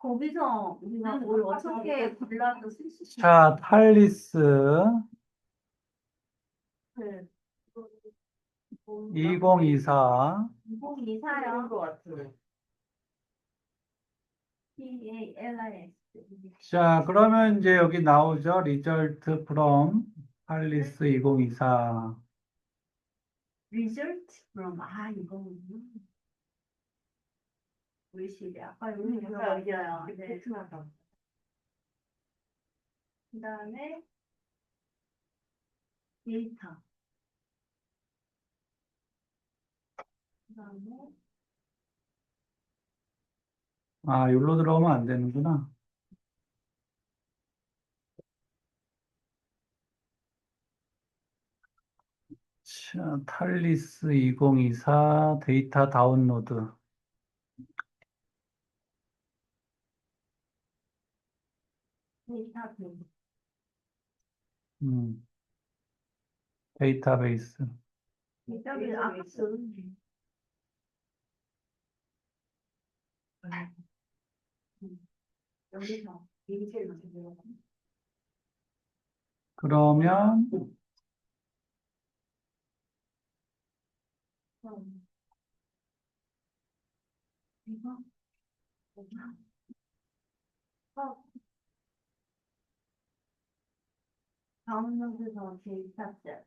거기서 우리가 뭘 어떻게 골라서 쓸 수 있을지. 자, 탈리스 그 2024. 2024요. 것 같아요. PALIS. 자, 그러면 이제 여기 나오죠. result from 탈리스 2024. result from 이거는 글씨래. 아까 여기 들어가요. 네. 그다음에 데이터. 그다음에 아, 여기로 들어오면 안 되는구나. 자, 탈리스 2024 데이터 다운로드. 데이터 그 음, 데이터베이스. 데이터를 아까 여기서 이미지를 넣어요. 그러면 이거 다운로드에서 데이터셋.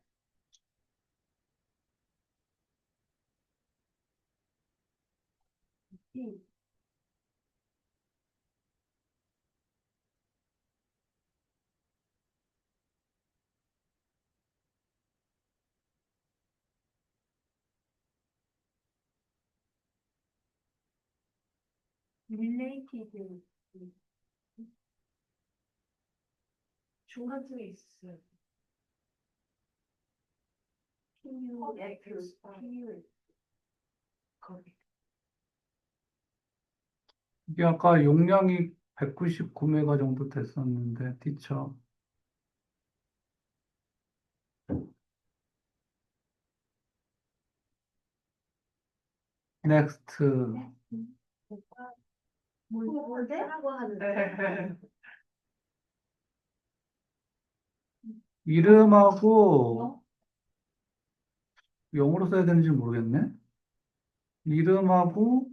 related 중간 중에 있어요. PUX 거기. 이게 아까 용량이 199메가 정도 됐었는데, 티처. 넥스트. 뭐라고 하는데? 이름하고 영어로 써야 되는지 모르겠네. 이름하고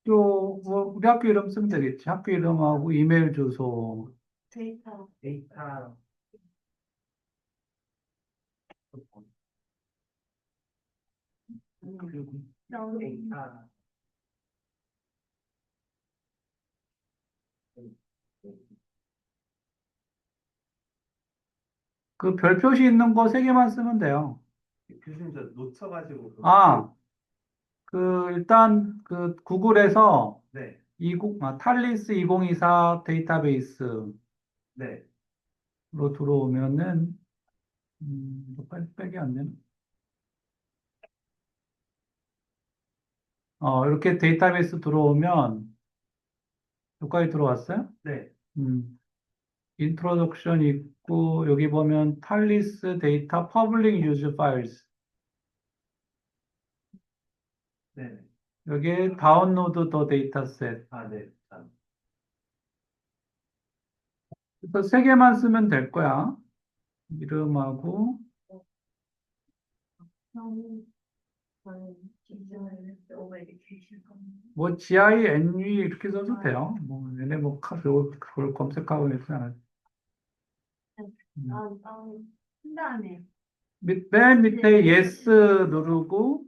또 우리 학교 이름 쓰면 되겠지. 학교 이름하고 이메일 주소. 데이터. 데이터. 그리고 데이터. 그 별 표시 있는 거 세 개만 쓰면 돼요. 교수님 저 놓쳐가지고. 아, 일단 구글에서 네. 탈리스 2024 데이터베이스로 네. 들어오면은 이거 빼기 안 되나? 이렇게 데이터베이스 들어오면 여기까지 들어왔어요? 네. 인트로덕션 있고 여기 보면 탈리스 데이터 퍼블릭 유즈 파일스 네. 여기에 다운로드 더 데이터셋. 아, 네. 그래서 세 개만 쓰면 될 거야. 이름하고 뭐 GINV 이렇게 써도 돼요. 뭐 얘네 그걸 검색하고 있지 않아요. 그 다음에 맨 밑에 yes 누르고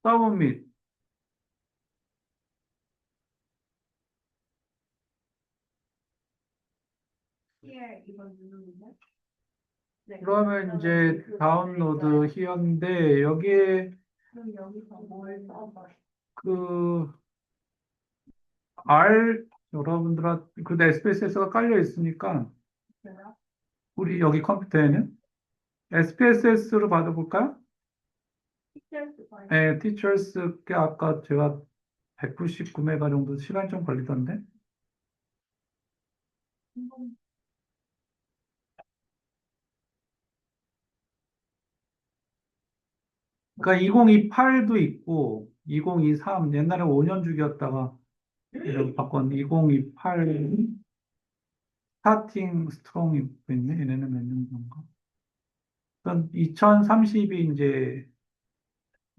submit. here 이거 누르는데. 네. 그러면 이제 다운로드 히어인데 여기에 그럼 여기서 뭘 써봐? 여러분들한테 SPSS가 깔려 있으니까 있어요? 우리 여기 컴퓨터에는 SPSS로 받아볼까요? 피처스 파일. 네, 티처스 게 아까 제가 199메가 정도 시간 좀 걸리던데. 그러니까 2028도 있고 2023 옛날에 5년 주기였다가 이름 바꾼 2028 스타팅 스트롱이 있네. 얘네는 몇 년 전가? 2030이 이제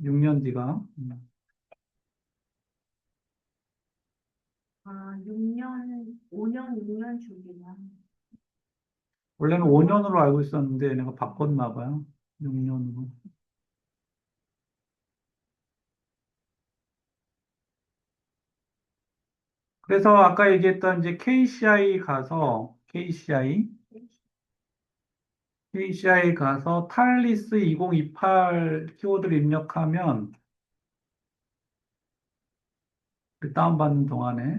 6년 뒤가. 아, 6년, 5년, 6년 주기나. 원래는 5년으로 알고 있었는데 얘네가 바꿨나 봐요. 6년으로. 그래서 아까 얘기했던 이제 KCI 가서 탈리스 2028 키워드를 입력하면 그 다운받는 동안에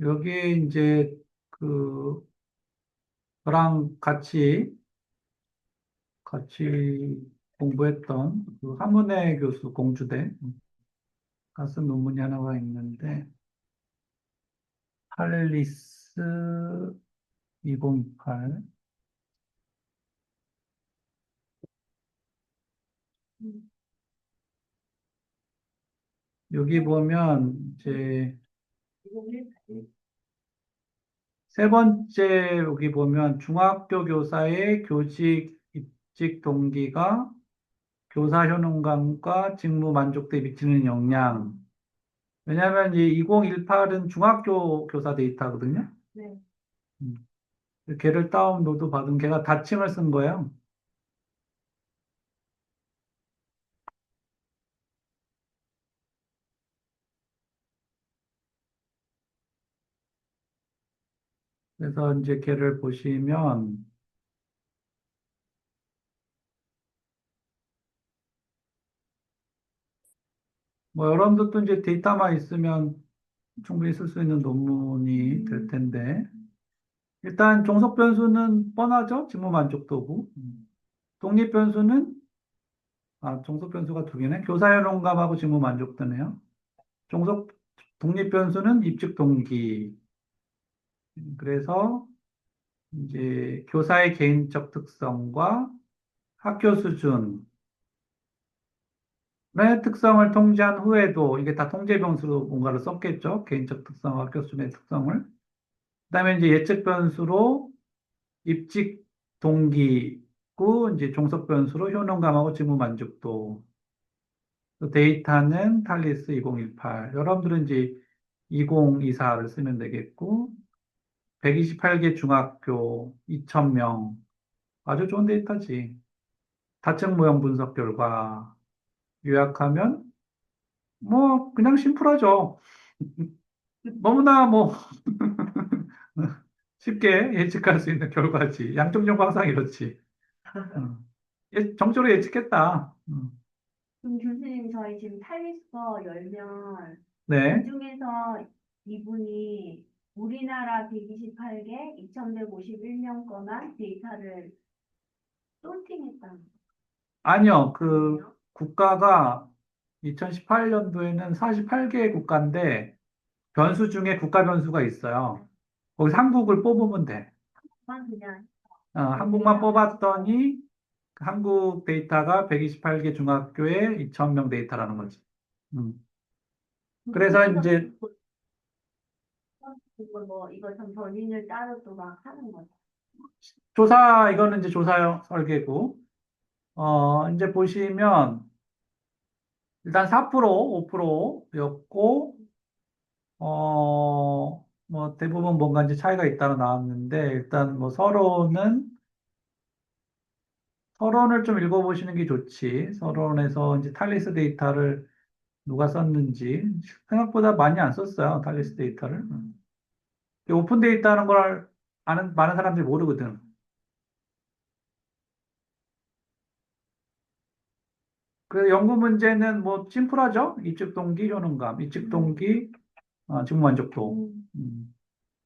여기에 이제 그 저랑 같이 공부했던 그 한문혜 교수 공주대 쓴 논문이 하나가 있는데 탈리스 2028 음. 여기 보면 이제 2018. 세 번째 여기 보면 중학교 교사의 교직 입직 동기가 교사 효능감과 직무 만족도에 미치는 영향. 왜냐하면 이 2018은 중학교 교사 데이터거든요. 네. 음. 걔를 다운로드 받은 걔가 다칭을 쓴 거예요. 그래서 이제 걔를 보시면 뭐 여러분들도 이제 데이터만 있으면 충분히 쓸 수 있는 논문이 될 텐데 일단 종속 변수는 뻔하죠. 직무 만족도고 독립 변수는 종속 변수가 두 개네. 교사 효능감하고 직무 만족도네요. 종속 독립 변수는 입직 동기. 그래서 이제 교사의 개인적 특성과 학교 수준의 특성을 통제한 후에도 이게 다 통제 변수로 뭔가를 썼겠죠. 개인적 특성, 학교 수준의 특성을. 그다음에 이제 예측 변수로 입직 동기고 이제 종속 변수로 효능감하고 직무 만족도. 또 데이터는 탈리스 2018. 여러분들은 이제 2024를 쓰면 되겠고 128개 중학교 2,000명. 아주 좋은 데이터지. 다층 모형 분석 결과 요약하면 뭐 그냥 심플하죠. 너무나 뭐 쉽게 예측할 수 있는 결과지. 양적 요구 항상 이렇지. 어. 정적으로 예측했다. 그럼 교수님, 저희 지금 탈리스거 열면 네. 그중에서 이분이 우리나라 128개, 2,151명 거만 데이터를 솔팅했다는 아니요. 그 거예요? 국가가 2018년도에는 48개 국가인데 변수 중에 국가 변수가 있어요. 거기서 한국을 뽑으면 돼. 그냥 한국만 뽑았더니 그 한국 데이터가 128개 중학교에 2,000명 데이터라는 거지. 음. 그래서 이제 그걸 뭐 이거 좀 전인을 따로 또 막 하는 거죠. 이거는 이제 조사 설계고, 이제 보시면 일단 4%, 5%였고, 뭐 대부분 뭔가 이제 차이가 있다고 나왔는데, 일단 뭐 서론을 좀 읽어보시는 게 좋지. 서론에서 이제 탈리스 데이터를 누가 썼는지 생각보다 많이 안 썼어요. 탈리스 데이터를. 오픈 데이터라는 걸 아는 많은 사람들이 모르거든. 그래서 연구 문제는 뭐 심플하죠. 입직 동기 효능감, 입직 동기 직무 만족도.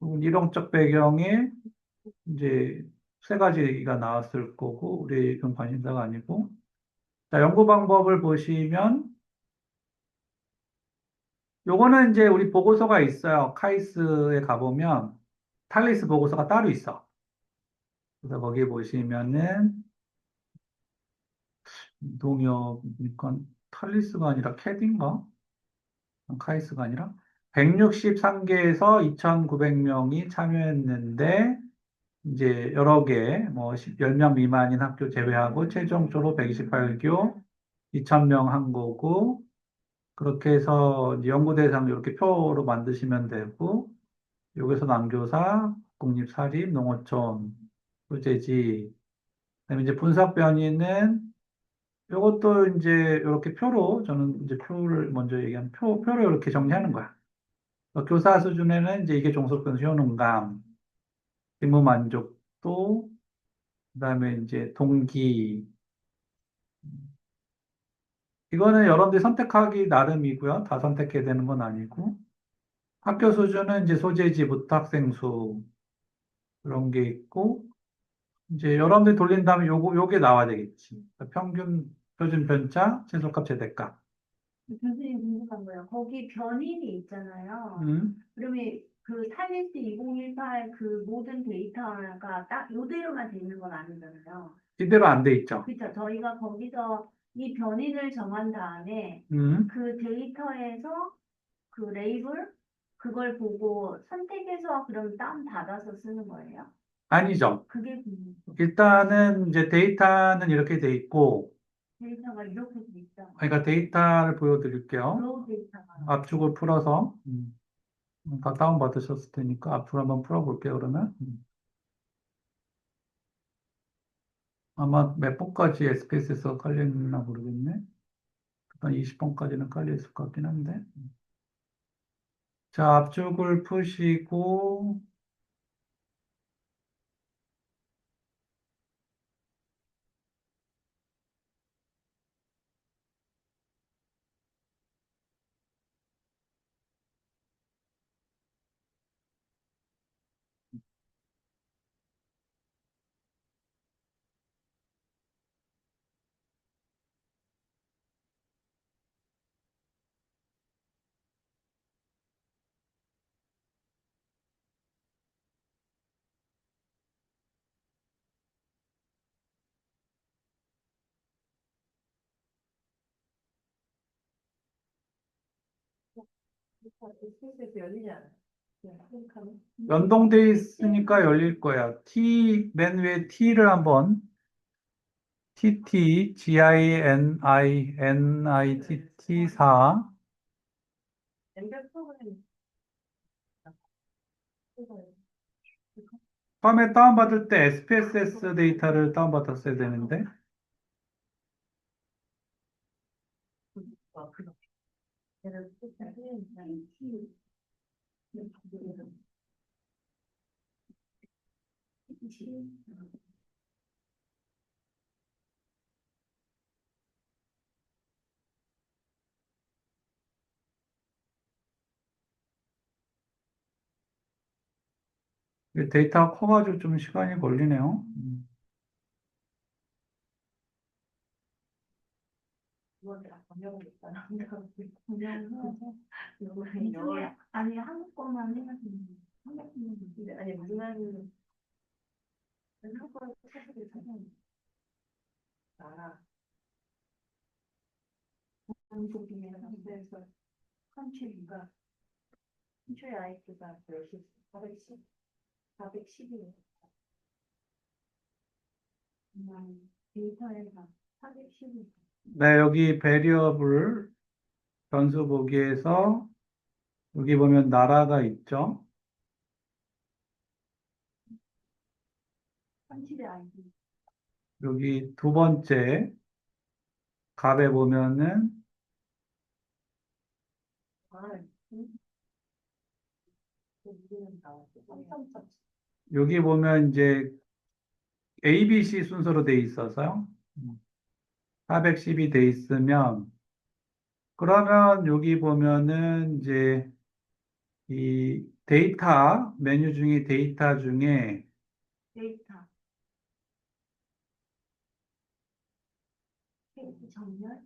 그리고 이론적 배경에 이제 세 가지가 나왔을 거고 우리 그런 관심사가 아니고. 자, 연구 방법을 보시면 요거는 이제 우리 보고서가 있어요. 카이스에 가보면 탈리스 보고서가 따로 있어. 그래서 거기 보시면은 동엽, 그러니까 탈리스가 아니라 캐디인가? 카이스가 아니라 163개에서 2,900명이 참여했는데 이제 여러 개, 뭐 10명 미만인 학교 제외하고 최종적으로 128교 2,000명 한 거고 그렇게 해서 이제 연구 대상 이렇게 표로 만드시면 되고 여기서 난교사, 국립사립, 농어촌, 소재지 그다음에 이제 분석 변이는 이것도 이제 이렇게 표로 저는 이제 표를 먼저 얘기하면 표로 이렇게 정리하는 거야. 교사 수준에는 이제 이게 종속변수 효능감, 직무 만족도, 그다음에 이제 동기. 이거는 여러분들이 선택하기 나름이고요. 다 선택해야 되는 건 아니고. 학교 수준은 이제 소재지부터 학생 수 그런 게 있고, 이제 여러분들이 돌린 다음에 요게 나와야 되겠지. 평균 표준 편차, 최소값, 최대값. 교수님 궁금한 거예요. 거기 변인이 있잖아요. 그러면 그 타이니스 2018 그 모든 데이터가 딱 요대로만 돼 있는 건 아니잖아요. 이대로 안 돼 있죠. 그렇죠. 저희가 거기서 이 변인을 정한 다음에 그 데이터에서 그 레이블 그걸 보고 선택해서 그럼 다운 받아서 쓰는 거예요? 아니죠. 그게 일단은 이제 데이터는 이렇게 돼 있고, 데이터가 이렇게 돼 있죠. 그러니까 데이터를 보여드릴게요. 로우 데이터가. 압축을 풀어서 다 다운받으셨을 테니까 압축을 한번 풀어볼게요. 그러면 아마 몇 번까지 SPSS가 깔려있나 모르겠네. 한 20번까지는 깔려있을 것 같긴 한데. 자, 압축을 푸시고 SPSS 열리지 않아요. 연동돼 있으니까 열릴 거야. 맨 위에 T를 한번 GINITT4 연결 프로그램 처음에 다운받을 때 SPSS 데이터를 다운받았어야 되는데 데이터가 커가지고 좀 시간이 걸리네요. 이 중에 아니 한국 거만 해가지고 한국 거만 아니 무슨 한국 거 찾아보기 찾아보기 아 한국인의 상대에서 컨트리가 컨트리 아이디가 410, 410이 데이터에서 410이 네, 여기 베리어블 변수 보기에서 여기 보면 나라가 있죠. 컨트리 아이디 여기 두 번째 값에 보면은 여기 보면 이제 ABC 순서로 돼 있어서요. 410이 돼 있으면 그러면 여기 보면은 이제 이 데이터 메뉴 중에 데이터 중에 데이터 페이지 정렬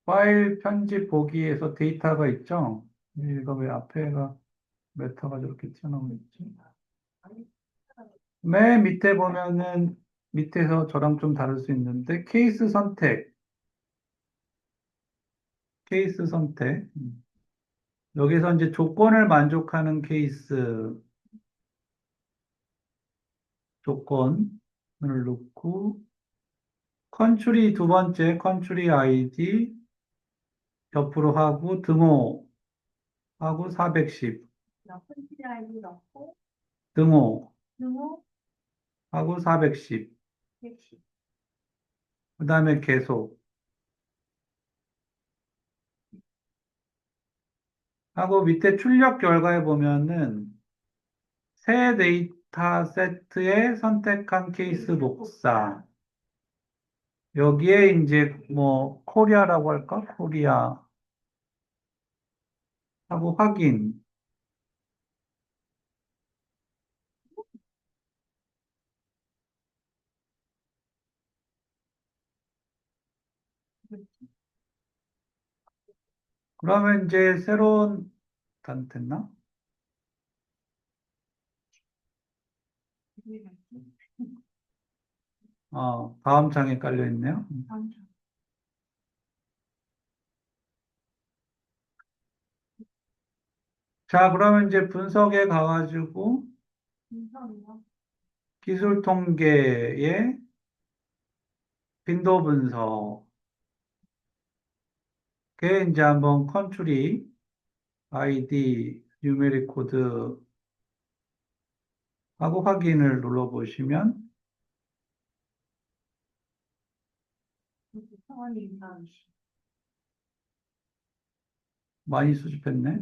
파일 편집 보기에서 데이터가 있죠. 이거 왜 앞에가 메타가 저렇게 튀어나오고 있지? 맨 밑에 보면은 밑에서 저랑 좀 다를 수 있는데 케이스 선택 케이스 선택. 여기서 이제 조건을 만족하는 케이스 조건을 넣고, 컨트리 두 번째 컨트리 아이디 옆으로 하고, 등호하고 410, 컨트리 아이디 넣고, 등호하고 등호 410, 110. 그 다음에 계속 하고 밑에 출력 결과에 보면은 새 데이터 세트에 선택한 케이스 복사. 여기에 이제 뭐 코리아라고 할까? 코리아 하고 확인. 그러면 이제 새로운 단됐나? 다음 장에 깔려 있네요. 자, 그러면 이제 분석에 가가지고 인성이요. 기술 통계의 빈도 분석에 이제 한번 컨트리 아이디 뉴메릭 코드 하고 확인을 눌러보시면 성원이 인상이시. 많이 수집했네.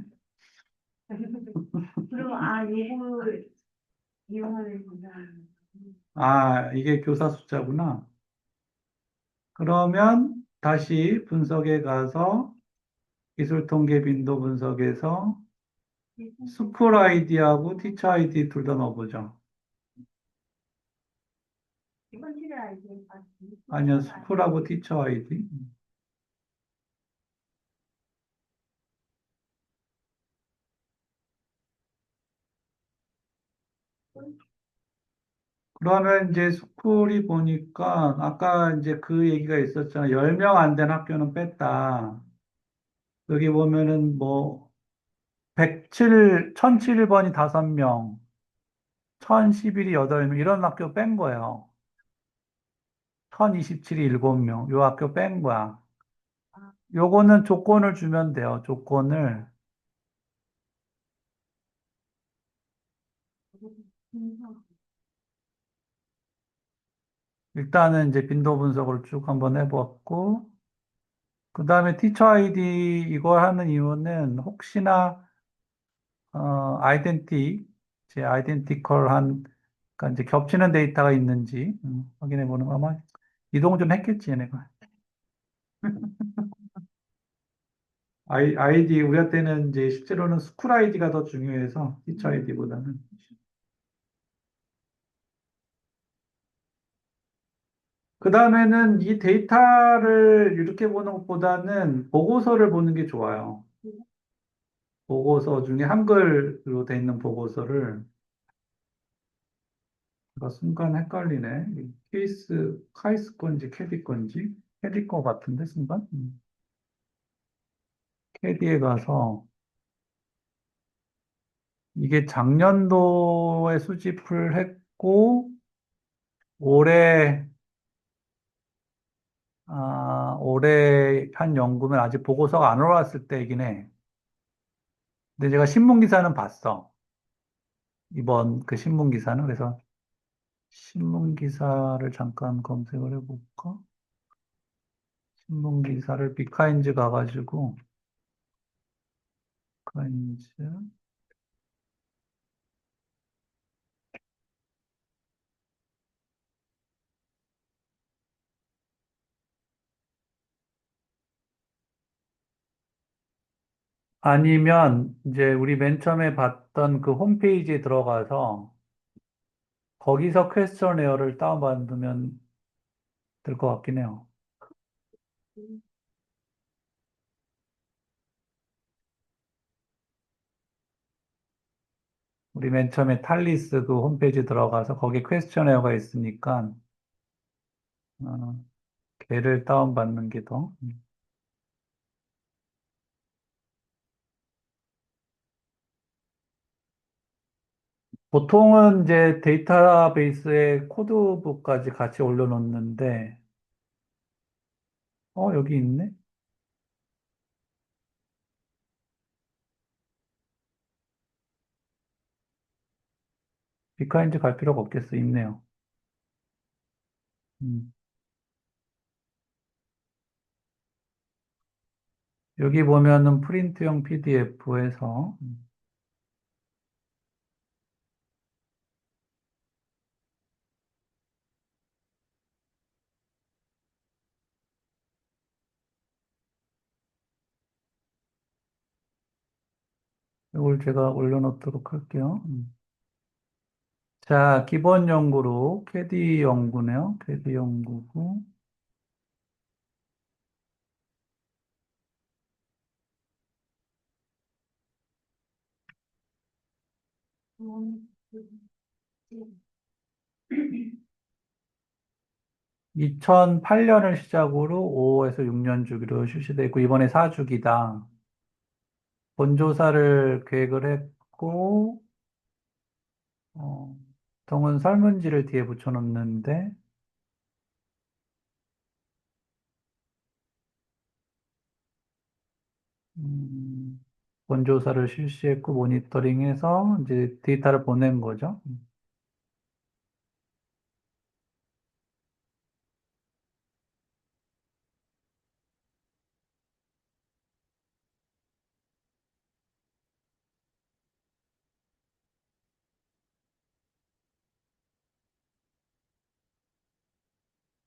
그리고 요걸 이용하는 분야는 이게 교사 숫자구나. 그러면 다시 분석에 가서 기술 통계 빈도 분석에서 스쿨 아이디하고 티처 아이디 둘 다 넣어보죠. 컨트리 아이디 아니요, 스쿨하고 티처 아이디. 그러면 이제 스쿨이 보니까 아까 이제 그 얘기가 있었잖아요. 10명 안 된 학교는 뺐다. 여기 보면은 뭐 1007번이 5명, 1011이 8명 이런 학교 뺀 거예요. 1027이 7명. 요 학교 뺀 거야. 요거는 조건을 주면 돼요. 조건을. 인성. 일단은 이제 빈도 분석을 쭉 한번 해봤고, 그 다음에 티처 아이디 이걸 하는 이유는 혹시나, 제 아이덴티컬한, 그러니까 이제 겹치는 데이터가 있는지 확인해 보는 거 아마 이동 좀 했겠지, 얘네가. 아이디, 우리한테는 이제 실제로는 스쿨 아이디가 더 중요해서 티처 아이디보다는. 그 다음에는 이 데이터를 이렇게 보는 것보다는 보고서를 보는 게 좋아요. 보고서 중에 한글로 돼 있는 보고서를, 제가 순간 헷갈리네. 카이스 건지 캐디 건지? 캐디 거 같은데, 순간? 캐디에 가서, 이게 작년도에 수집을 했고, 올해, 올해 한 연구면 아직 보고서가 안 올라왔을 때이긴 해. 근데 제가 신문 기사는 봤어. 이번 그 신문 기사는. 그래서 신문 기사를 잠깐 검색을 해볼까? 신문 기사를 비카인즈 가가지고, 비카인즈. 아니면 이제 우리 맨 처음에 봤던 그 홈페이지에 들어가서 거기서 퀘스처네어를 다운받으면 될 것 같긴 해요. 우리 맨 처음에 탈리스 그 홈페이지 들어가서 거기 퀘스처네어가 있으니까 어, 걔를 다운받는 게 더. 보통은 이제 데이터베이스에 코드북까지 같이 올려놓는데, 여기 있네? 비카인지 갈 필요가 없겠어. 있네요. 음. 여기 보면은 프린트용 PDF에서, 이걸 제가 올려놓도록 할게요. 자, 기본 연구로 캐디 연구네요. 캐디 연구고. 음, 2008년을 시작으로 5에서 6년 주기로 실시되고, 이번에 4주기다. 본조사를 계획을 했고, 어, 동은 설문지를 뒤에 붙여놓는데, 음, 본조사를 실시했고, 모니터링해서 이제 데이터를 보낸 거죠.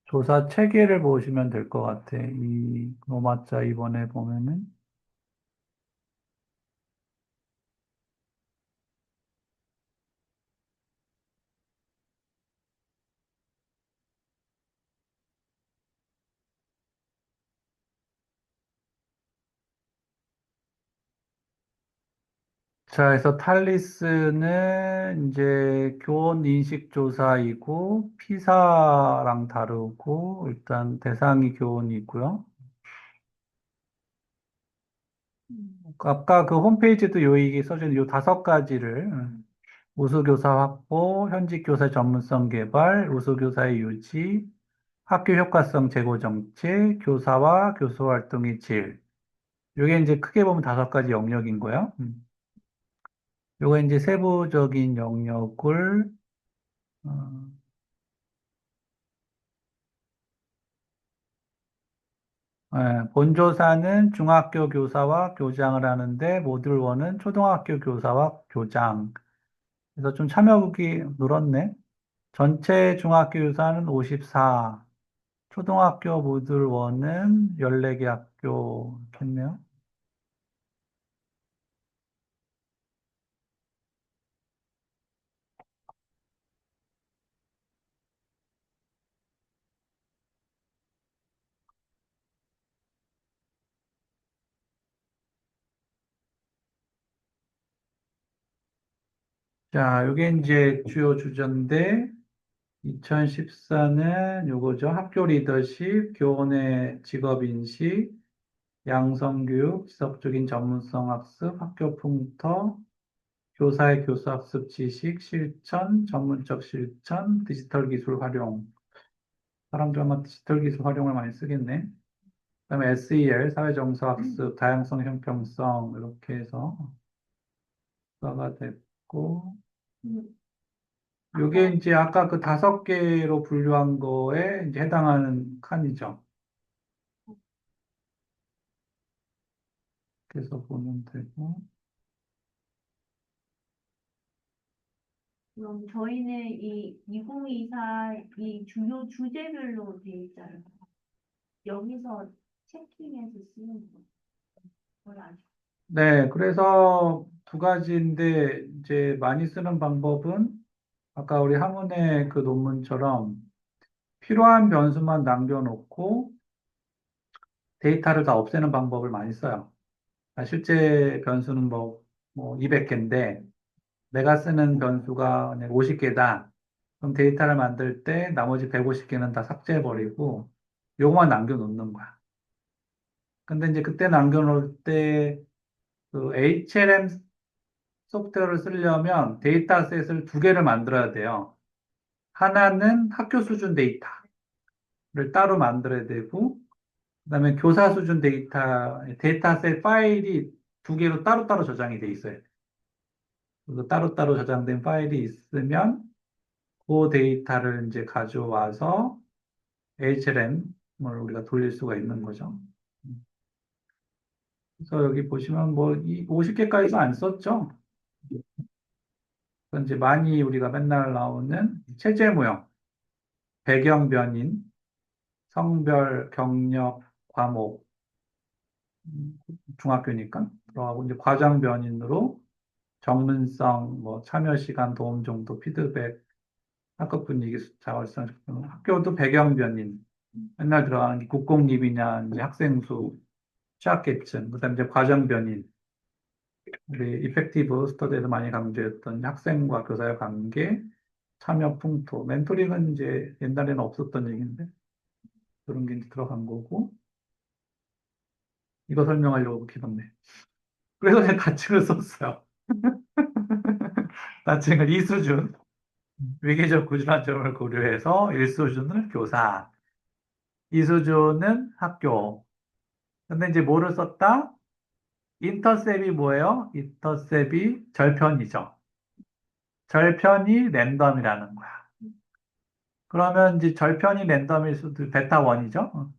조사 체계를 보시면 될 것 같아. 이 노마자 이번에 보면은. 자, 그래서 탈리스는 이제 교원 인식 조사이고, 피사랑 다르고, 일단 대상이 교원이고요. 아까 그 홈페이지도 요익이 써진 요 5가지를 우수교사 확보, 현직 교사 전문성 개발, 우수교사의 유지, 학교 효과성 제고 정책, 교사와 교수 활동의 질. 요게 이제 크게 보면 5가지 영역인 거예요. 요거 이제 세부적인 영역을 어, 본조사는 중학교 교사와 교장을 하는데 모듈 1은 초등학교 교사와 교장. 그래서 좀 참여국이 늘었네. 전체 중학교 교사는 54, 초등학교 모듈 1은 14개 학교겠네요. 자, 요게 이제 주요 주제인데, 2014는 요거죠. 학교 리더십, 교원의 직업인식, 양성교육, 지속적인 전문성 학습, 학교 풍터, 교사의 교수학습 지식, 실천, 전문적 실천, 디지털 기술 활용. 사람들 아마 디지털 기술 활용을 많이 쓰겠네. 그다음에 SEL, 사회정서학습, 다양성, 형평성 이렇게 해서 가 됐고, 음, 요게 이제 아까 그 5개로 분류한 거에 이제 해당하는 칸이죠. 그래서 보면 되고. 그럼 저희는 이 2024 이 주요 주제별로 돼 있잖아요. 여기서 체킹해서 쓰는 걸 아주 네, 그래서 2가지인데 이제 많이 쓰는 방법은 아까 우리 학문의 그 논문처럼 필요한 변수만 남겨놓고 데이터를 다 없애는 방법을 많이 써요. 실제 변수는 뭐 200개인데 내가 쓰는 변수가 50개다. 그럼 데이터를 만들 때 나머지 150개는 다 삭제해버리고 요거만 남겨놓는 거야. 근데 이제 그때 남겨놓을 때 그 HLM 소프트웨어를 쓰려면 데이터셋을 두 개를 만들어야 돼요. 하나는 학교 수준 데이터를 따로 만들어야 되고, 그다음에 교사 수준 데이터셋 파일이 두 개로 따로따로 저장이 돼 있어요. 그리고 따로따로 저장된 파일이 있으면 그 데이터를 이제 가져와서 HLM을 우리가 돌릴 수가 있는 거죠. 그래서 여기 보시면 뭐 50개까지도 안 썼죠. 그건 이제 많이 우리가 맨날 나오는 체제 모형, 배경 변인, 성별, 경력, 과목, 중학교니까 들어가고 이제 과정 변인으로 전문성, 뭐 참여 시간, 도움 정도, 피드백, 학급 분위기, 자활성, 학교도 배경 변인, 맨날 들어가는 게 국공립이냐, 이제 학생 수, 취약계층, 그다음에 이제 과정 변인, 우리 이펙티브 스터디에서 많이 강조했던 학생과 교사의 관계, 참여 풍토, 멘토링은 이제 옛날에는 없었던 얘기인데 그런 게 이제 들어간 거고 이거 설명하려고 기도네. 그래서 제가 가칭을 썼어요. 가칭을 이수준, 위계적 꾸준한 점을 고려해서 1수준은 교사, 이수준은 학교. 근데 이제 뭐를 썼다? 인터셉이 뭐예요? 인터셉이 절편이죠. 절편이 랜덤이라는 거야. 그러면 이제 절편이 랜덤일 수도, 베타 1이죠.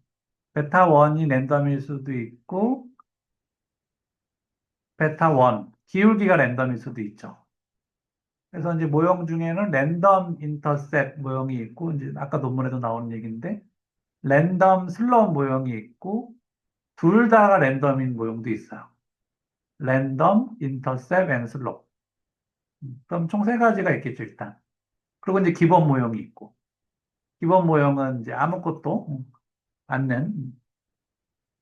베타 1이 랜덤일 수도 있고, 베타 1, 기울기가 랜덤일 수도 있죠. 그래서 이제 모형 중에는 랜덤 인터셉 모형이 있고, 이제 아까 논문에도 나오는 얘기인데, 랜덤 슬롯 모형이 있고, 둘 다가 랜덤인 모형도 있어요. 랜덤, 인터셉, 앤 슬롯. 그럼 총 세 가지가 있겠죠, 일단. 그리고 이제 기본 모형이 있고, 기본 모형은 이제 아무것도 않는,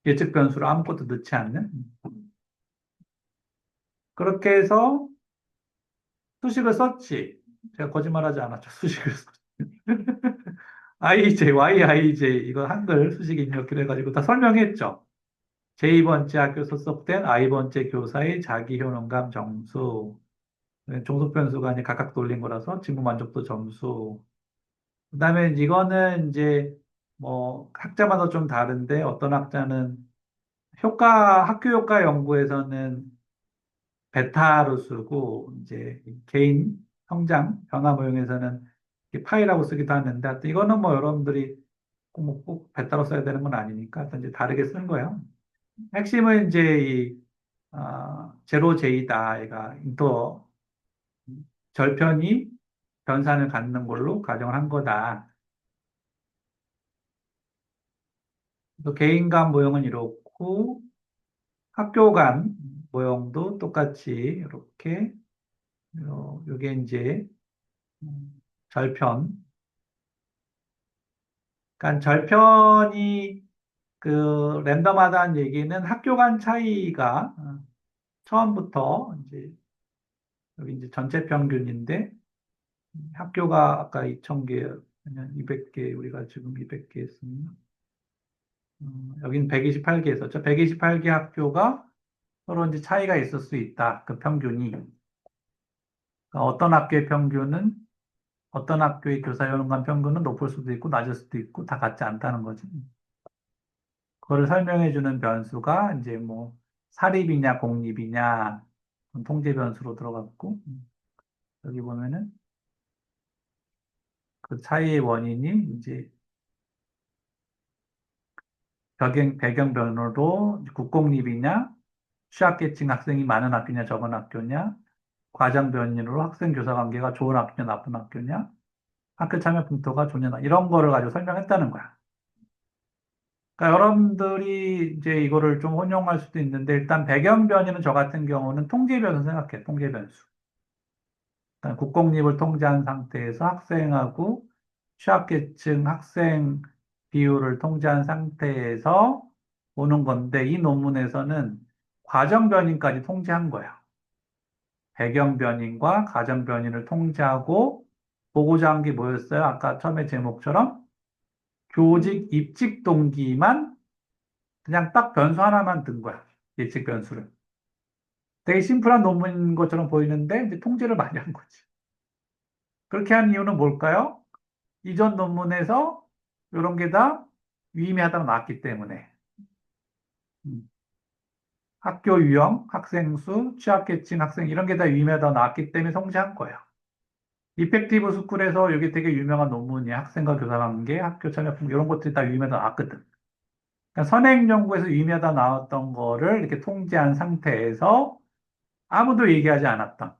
예측 변수로 아무것도 넣지 않는, 그렇게 해서 수식을 썼지. 제가 거짓말하지 않았죠. 수식을 썼지. IJ, YIJ, 이거 한글 수식 입력기로 해가지고 다 설명했죠. J번째 학교에서 수업된 I번째 교사의 자기 효능감 점수. 종속 변수가 이제 각각 돌린 거라서 직무 만족도 점수. 그다음에 이거는 이제 뭐 학자마다 좀 다른데 어떤 학자는 학교 효과 연구에서는 베타로 쓰고 이제 개인 성장 변화 모형에서는 이렇게 파이라고 쓰기도 하는데 하여튼 이거는 뭐 여러분들이 꼭 베타로 써야 되는 건 아니니까 하여튼 이제 다르게 쓴 거예요. 핵심은 이제 제로 제이다. 얘가 인터 절편이 변산을 갖는 걸로 가정을 한 거다. 또 개인 간 모형은 이렇고 학교 간 모형도 똑같이 이렇게 요게 이제 절편. 그러니까 절편이 그 랜덤하다는 얘기는 학교 간 차이가 처음부터 이제 여기 이제 전체 평균인데 학교가 아까 2,000개, 200개, 우리가 지금 200개 했습니다. 여기는 128개 있었죠. 128개 학교가 서로 이제 차이가 있을 수 있다. 그 평균이. 그러니까 어떤 학교의 교사 연간 평균은 높을 수도 있고 낮을 수도 있고 다 같지 않다는 거지. 그거를 설명해 주는 변수가 이제 뭐 사립이냐 공립이냐 통제 변수로 들어갔고 여기 보면은 그 차이의 원인이 이제 배경 변호로 국공립이냐 취약계층 학생이 많은 학교냐 적은 학교냐 과정 변인으로 학생 교사 관계가 좋은 학교냐 나쁜 학교냐 학교 참여 풍토가 좋냐 이런 거를 가지고 설명했다는 거야. 그러니까 여러분들이 이제 이거를 좀 혼용할 수도 있는데 일단 배경 변이는 저 같은 경우는 통제 변수 생각해. 통제 변수. 그러니까 국공립을 통제한 상태에서 학생하고 취약계층 학생 비율을 통제한 상태에서 오는 건데 이 논문에서는 과정 변인까지 통제한 거야. 배경 변인과 가정 변인을 통제하고 보고자 한 게 뭐였어요? 아까 처음에 제목처럼 교직 입직 동기만 그냥 딱 변수 하나만 든 거야. 예측 변수를. 되게 심플한 논문인 것처럼 보이는데 이제 통제를 많이 한 거지. 그렇게 한 이유는 뭘까요? 이전 논문에서 이런 게 다 유의미하다고 나왔기 때문에. 음. 학교 유형, 학생 수, 취약계층 학생 이런 게 다 유의미하다고 나왔기 때문에 성취한 거예요. 이펙티브 스쿨에서 여기 되게 유명한 논문이야. 학생과 교사 관계, 학교 참여 풍 이런 것들이 다 유의미하다고 나왔거든. 그러니까 선행 연구에서 유의미하다고 나왔던 거를 이렇게 통제한 상태에서 아무도 얘기하지 않았던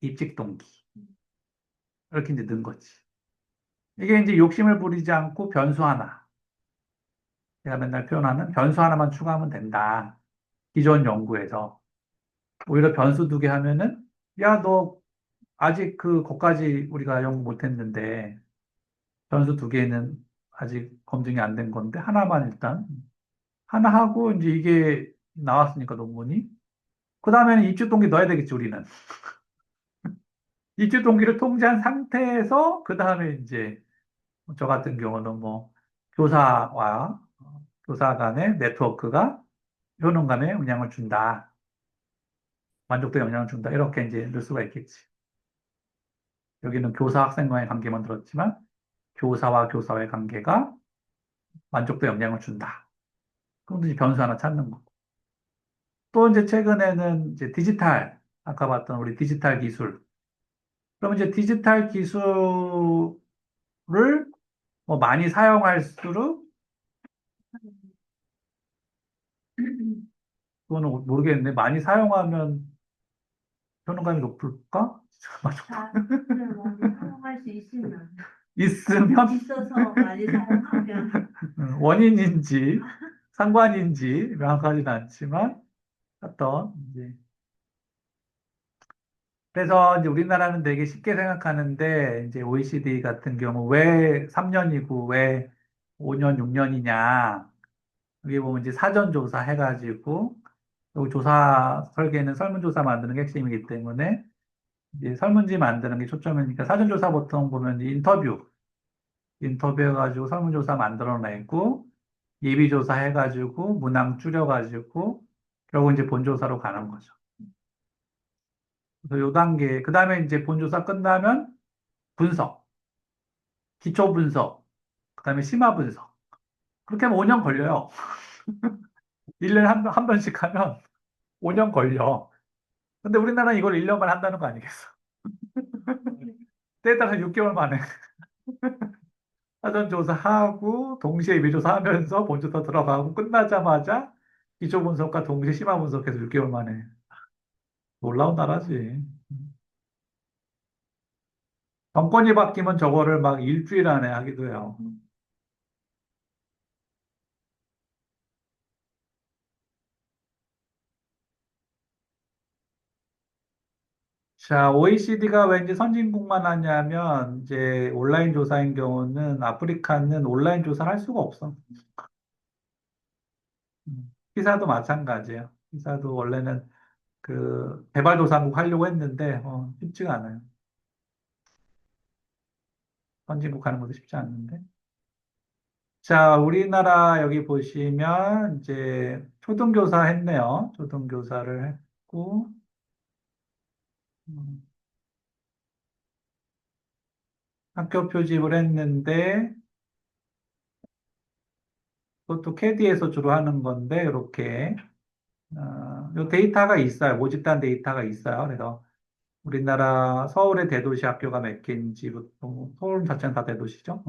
입직 동기. 이렇게 이제 넣은 거지. 이게 이제 욕심을 부리지 않고 변수 하나. 제가 맨날 표현하는 변수 하나만 추가하면 된다. 기존 연구에서. 오히려 변수 두 개 하면은, 야, 너 아직 거까지 우리가 연구 못 했는데, 변수 두 개는 아직 검증이 안 된 건데, 하나만 일단, 하나 하고, 이제 이게 나왔으니까 논문이. 그 다음에는 입주 동기 넣어야 되겠지, 우리는. 입주 동기를 통제한 상태에서, 그 다음에 이제, 저 같은 경우는 뭐, 교사와 교사 간의 네트워크가 효능 간에 영향을 준다. 만족도에 영향을 준다. 이렇게 이제 넣을 수가 있겠지. 여기는 교사 학생 간의 관계만 들었지만 교사와 교사의 관계가 만족도에 영향을 준다. 그럼 이제 변수 하나 찾는 거고. 또 이제 최근에는 이제 디지털, 아까 봤던 우리 디지털 기술. 그러면 이제 디지털 기술을 뭐 많이 사용할수록 그거는 모르겠는데 많이 사용하면 효능감이 높을까? 잘, 네, 많이 사용할 수 있으면. 있으면 있어서 많이 사용하면. 원인인지 상관인지 명확하지는 않지만 어떤 이제 그래서 이제 우리나라는 되게 쉽게 생각하는데 이제 OECD 같은 경우 왜 3년이고 왜 5년, 6년이냐 여기 보면 이제 사전 조사 해가지고 여기 조사 설계는 설문조사 만드는 게 핵심이기 때문에 이제 설문지 만드는 게 초점이니까 사전 조사 보통 보면 이제 인터뷰해가지고 설문조사 만들어내고 예비조사 해가지고 문항 줄여가지고 결국 이제 본조사로 가는 거죠. 그래서 요 단계, 그 다음에 이제 본조사 끝나면 분석, 기초 분석, 그 다음에 심화 분석. 그렇게 하면 5년 걸려요. 1년에 한 번씩 하면 5년 걸려. 근데 우리나라는 이걸 1년만 한다는 거 아니겠어? 때에 따라서 6개월 만에 사전 조사하고 동시에 예비 조사하면서 본조사 들어가고 끝나자마자 기초 분석과 동시에 심화 분석해서 6개월 만에 놀라운 나라지. 정권이 바뀌면 저거를 막 일주일 안에 하기도 해요. 자, OECD가 왠지 선진국만 하냐면, 이제 온라인 조사인 경우는 아프리카는 온라인 조사를 할 수가 없어. 피사도 마찬가지예요. 피사도 원래는 개발도상국 하려고 했는데, 쉽지가 않아요. 선진국 하는 것도 쉽지 않는데. 자, 우리나라 여기 보시면, 이제 초등교사 했네요. 초등교사를 했고, 음, 학교 표집을 했는데, 그것도 캐디에서 주로 하는 건데, 이렇게. 요 데이터가 있어요. 모집단 데이터가 있어요. 그래서 우리나라 서울의 대도시 학교가 몇 개인지부터, 서울 자체는 다 대도시죠.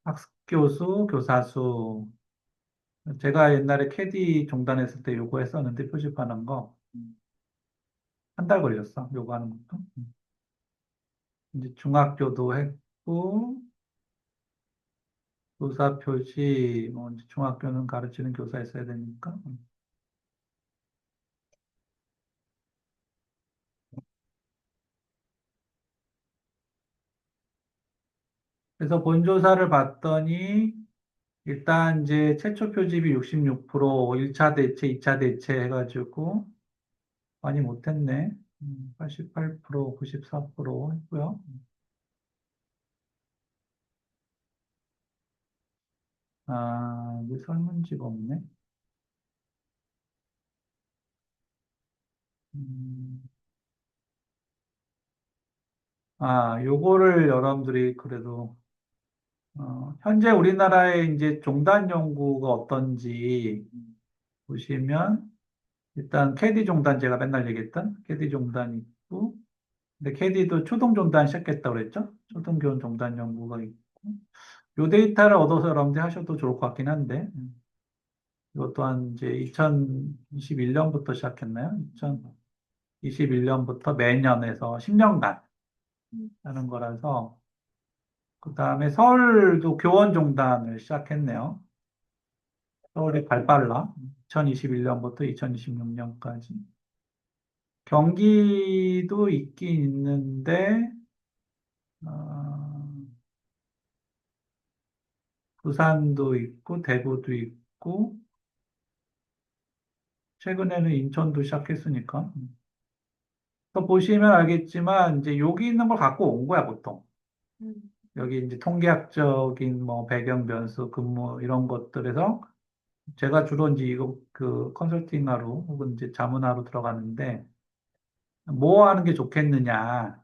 학교 수, 교사 수. 제가 옛날에 캐디 종단했을 때 요거 했었는데, 표집하는 거. 한 달 걸렸어. 요거 하는 것도. 이제 중학교도 했고, 교사 표시, 뭐, 이제 중학교는 가르치는 교사 있어야 되니까. 그래서 본조사를 봤더니, 일단 이제 최초 표집이 66%, 1차 대체, 2차 대체 해가지고 많이 못했네. 88%, 94% 했고요. 이게 설문지가 없네. 음, 요거를 여러분들이 그래도, 현재 우리나라의 이제 종단 연구가 어떤지 보시면, 일단 캐디 종단 제가 맨날 얘기했던 캐디 종단 있고, 근데 캐디도 초등 종단 시작했다고 그랬죠? 초등 교원 종단 연구가 있고, 요 데이터를 얻어서 여러분들이 하셔도 좋을 것 같긴 한데, 이것 또한 이제 2021년부터 시작했나요? 2021년부터 매년에서 10년간 하는 거라서, 그 다음에 서울도 교원종단을 시작했네요. 서울이 발빨라. 2021년부터 2026년까지. 경기도 있긴 있는데, 어, 부산도 있고, 대구도 있고, 최근에는 인천도 시작했으니까. 또 보시면 알겠지만, 이제 여기 있는 걸 갖고 온 거야, 보통. 음, 여기 이제 통계학적인 뭐 배경 변수, 근무 이런 것들에서 제가 주로 이제 이거 그 컨설팅하러 혹은 이제 자문하러 들어가는데 뭐 하는 게 좋겠느냐.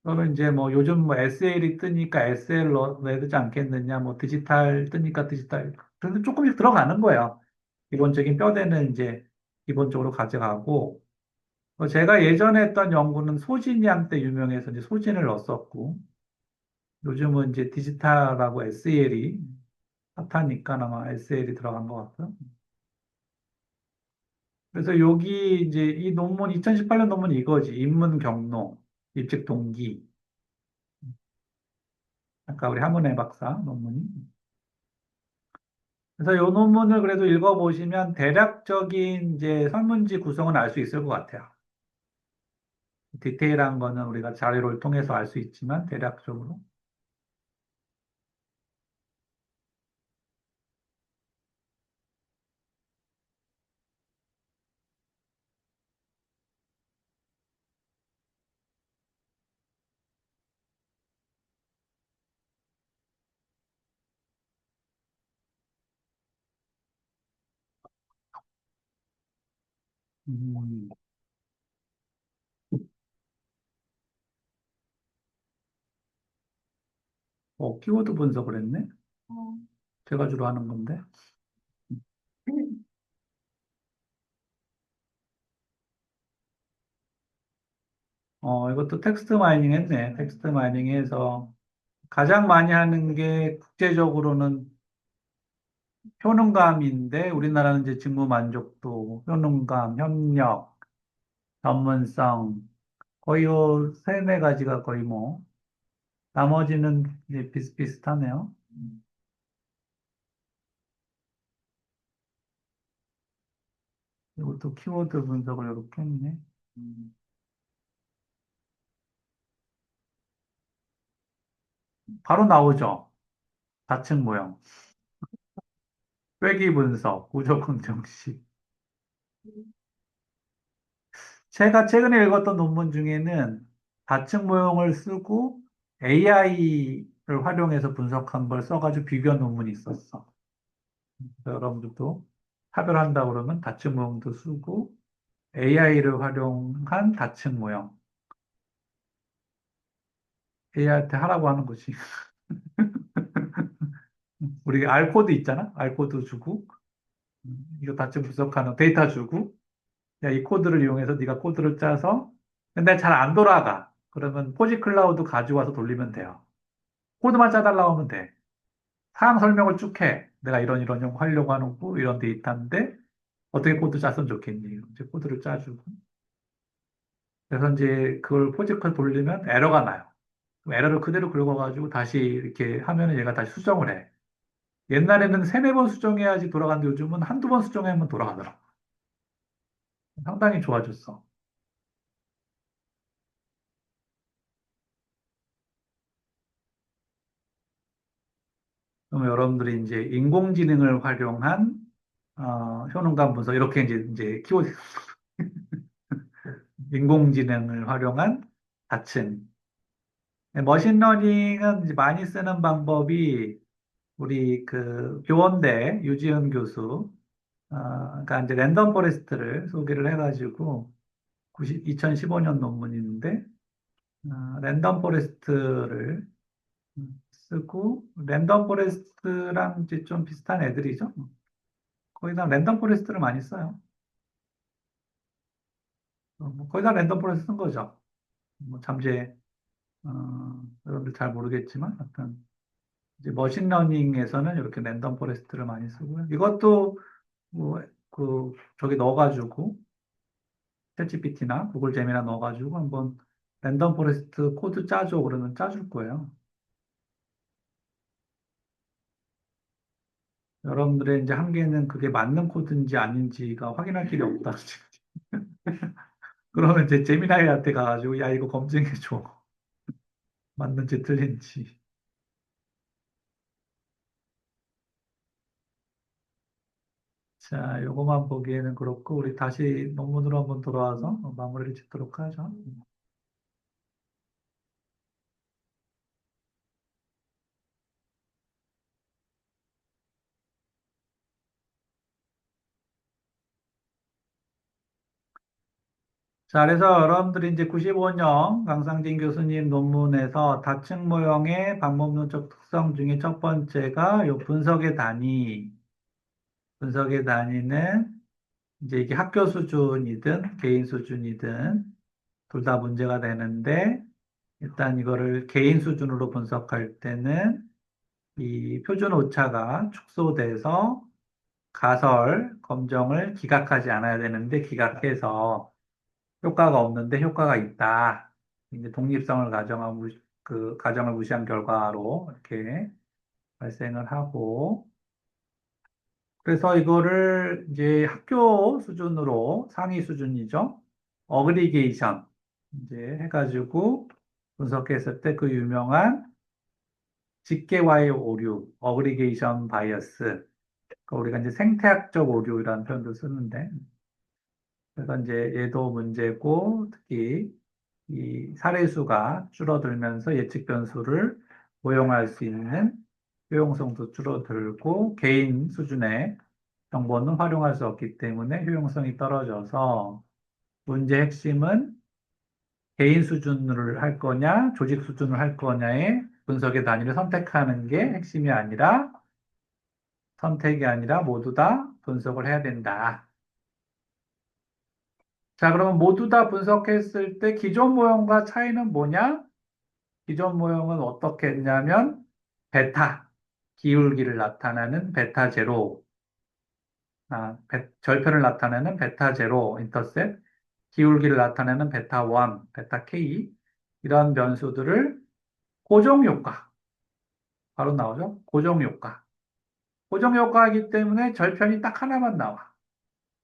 그러면 이제 뭐 요즘 뭐 SL이 뜨니까 SL 넣어야 되지 않겠느냐. 뭐 디지털 뜨니까 디지털. 그런데 조금씩 들어가는 거예요. 기본적인 뼈대는 이제 기본적으로 가져가고 제가 예전에 했던 연구는 소진양 때 유명해서 이제 소진을 넣었었고 요즘은 이제 디지털하고 SL이 핫하니까 아마 SL이 들어간 것 같고요. 그래서 여기 이제 이 논문, 2018년 논문이 이거지. 입문 경로, 입직 동기. 아까 우리 한문혜 박사 논문이. 그래서 이 논문을 그래도 읽어보시면 대략적인 이제 설문지 구성은 알 수 있을 것 같아요. 디테일한 거는 우리가 자료를 통해서 알 수 있지만 대략적으로. 음, 키워드 분석을 했네. 어, 제가 주로 하는 건데. 이것도 텍스트 마이닝 했네. 텍스트 마이닝 해서 가장 많이 하는 게 국제적으로는 효능감인데 우리나라는 이제 직무 만족도, 효능감, 협력, 전문성 거의 요 세네 가지가 거의 뭐 나머지는 이제 비슷비슷하네요. 이것도 키워드 분석을 이렇게 했네. 음, 바로 나오죠. 좌측 모형, 꾀기 분석, 구조 긍정식. 제가 최근에 읽었던 논문 중에는 좌측 모형을 쓰고 AI를 활용해서 분석한 걸 써가지고 비교한 논문이 있었어. 여러분들도 차별한다 그러면 다층 모형도 쓰고 AI를 활용한 다층 모형. AI한테 하라고 하는 거지. 우리 R 코드 있잖아. R 코드 주고 이거 다층 분석하는 데이터 주고 야, 이 코드를 이용해서 네가 코드를 짜서 근데 잘 안 돌아가. 그러면 포지 클라우드 가져와서 돌리면 돼요. 코드만 짜달라고 하면 돼. 사항 설명을 쭉 해. 내가 이런 용 하려고 하는 거 이런 데이터인데 어떻게 코드 짰으면 좋겠니? 이제 코드를 짜주고. 그래서 이제 그걸 포지컬 돌리면 에러가 나요. 그럼 에러를 그대로 긁어가지고 다시 이렇게 하면은 얘가 다시 수정을 해. 옛날에는 세네 번 수정해야지 돌아갔는데 요즘은 한두 번 수정하면 돌아가더라고. 상당히 좋아졌어. 그럼 여러분들이 이제 인공지능을 활용한 효능감 분석 이렇게 이제 키워드 인공지능을 활용한 다층 머신러닝은 이제 많이 쓰는 방법이 우리 그 교원대 유지은 교수 그러니까 이제 랜덤 포레스트를 소개를 해가지고 2015년 논문인데 랜덤 포레스트를 쓰고 랜덤 포레스트랑 이제 좀 비슷한 애들이죠. 거의 다 랜덤 포레스트를 많이 써요. 뭐 거의 다 랜덤 포레스트 쓴 거죠. 뭐 잠재 여러분들 잘 모르겠지만 하여튼 이제 머신러닝에서는 이렇게 랜덤 포레스트를 많이 쓰고요. 이것도 뭐 저기 넣어가지고 챗GPT나 구글 제미나 넣어가지고 한번 랜덤 포레스트 코드 짜줘 그러면 짜줄 거예요. 여러분들의 이제 한계는 그게 맞는 코드인지 아닌지가 확인할 길이 없다. 그러면 이제 제미나이한테 가가지고 야 이거 검증해줘. 맞는지 틀린지. 자, 요거만 보기에는 그렇고 우리 다시 논문으로 한번 돌아와서 마무리를 짓도록 하죠. 자, 그래서 여러분들이 이제 95년 강상진 교수님 논문에서 다층 모형의 방법론적 특성 중에 첫 번째가 요 분석의 단위. 분석의 단위는 이제 이게 학교 수준이든 개인 수준이든 둘 다 문제가 되는데 일단 이거를 개인 수준으로 분석할 때는 이 표준 오차가 축소돼서 가설 검정을 기각하지 않아야 되는데 기각해서 효과가 없는데 효과가 있다. 이제 독립성을 가정을 무시한 결과로 이렇게 발생을 하고 그래서 이거를 이제 학교 수준으로 상위 수준이죠. 어그리게이션 이제 해가지고 분석했을 때 그 유명한 직계와의 오류, 어그리게이션 바이어스. 그러니까 우리가 이제 생태학적 오류라는 표현도 쓰는데 그래서 이제 얘도 문제고 특히 이 사례수가 줄어들면서 예측 변수를 고용할 수 있는 효용성도 줄어들고 개인 수준의 정보는 활용할 수 없기 때문에 효용성이 떨어져서 문제 핵심은 개인 수준을 할 거냐, 조직 수준을 할 거냐의 분석의 단위를 선택하는 게 핵심이 아니라 선택이 아니라 모두 다 분석을 해야 된다. 자, 그러면 모두 다 분석했을 때 기존 모형과 차이는 뭐냐? 기존 모형은 어떻게 했냐면 베타, 기울기를 나타내는 베타 제로, 절편을 나타내는 베타 제로 인터셉, 기울기를 나타내는 베타 1, 베타 K 이런 변수들을 고정 효과 바로 나오죠. 고정 효과. 고정 효과이기 때문에 절편이 딱 하나만 나와.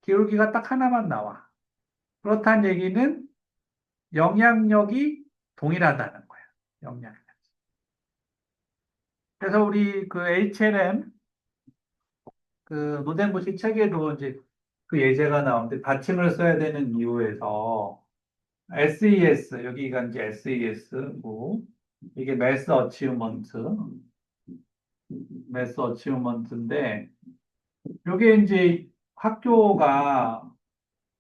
기울기가 딱 하나만 나와. 그렇다는 얘기는 영향력이 동일하다는 거예요. 영향력. 그래서 우리 그 HLM 그 노덴부시 책에도 이제 그 예제가 나오는데 받침을 써야 되는 이유에서 SES 여기가 이제 SES고 이게 매스 어치먼트인데 요게 이제 학교가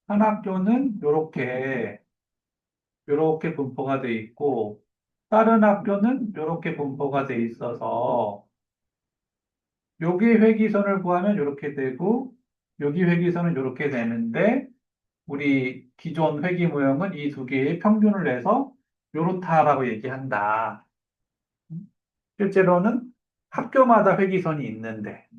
한 학교는 요렇게 분포가 돼 있고 다른 학교는 요렇게 분포가 돼 있어서 여기 회기선을 구하면 이렇게 되고 여기 회기선은 이렇게 되는데 우리 기존 회기 모형은 이 두 개의 평균을 내서 요렇다라고 얘기한다. 실제로는 학교마다 회기선이 있는데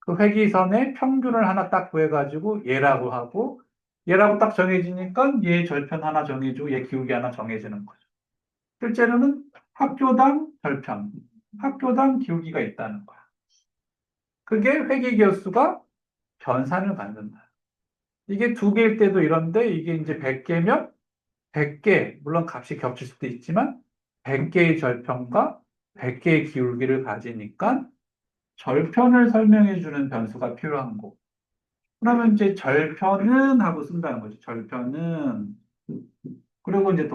그 회기선의 평균을 하나 딱 구해가지고 얘라고 하고 얘라고 딱 정해지니까 얘 절편 하나 정해주고 얘 기울기 하나 정해지는 거죠. 실제로는 학교당 절편, 학교당 기울기가 있다는 거야. 그게 회기 개수가 변산을 갖는다. 이게 두 개일 때도 이런데 이게 이제 100개면 100개, 물론 값이 겹칠 수도 있지만 100개의 절편과 100개의 기울기를 가지니까 절편을 설명해 주는 변수가 필요한 거고. 그러면 이제 절편은 하고 쓴다는 거죠. 절편은. 그리고 이제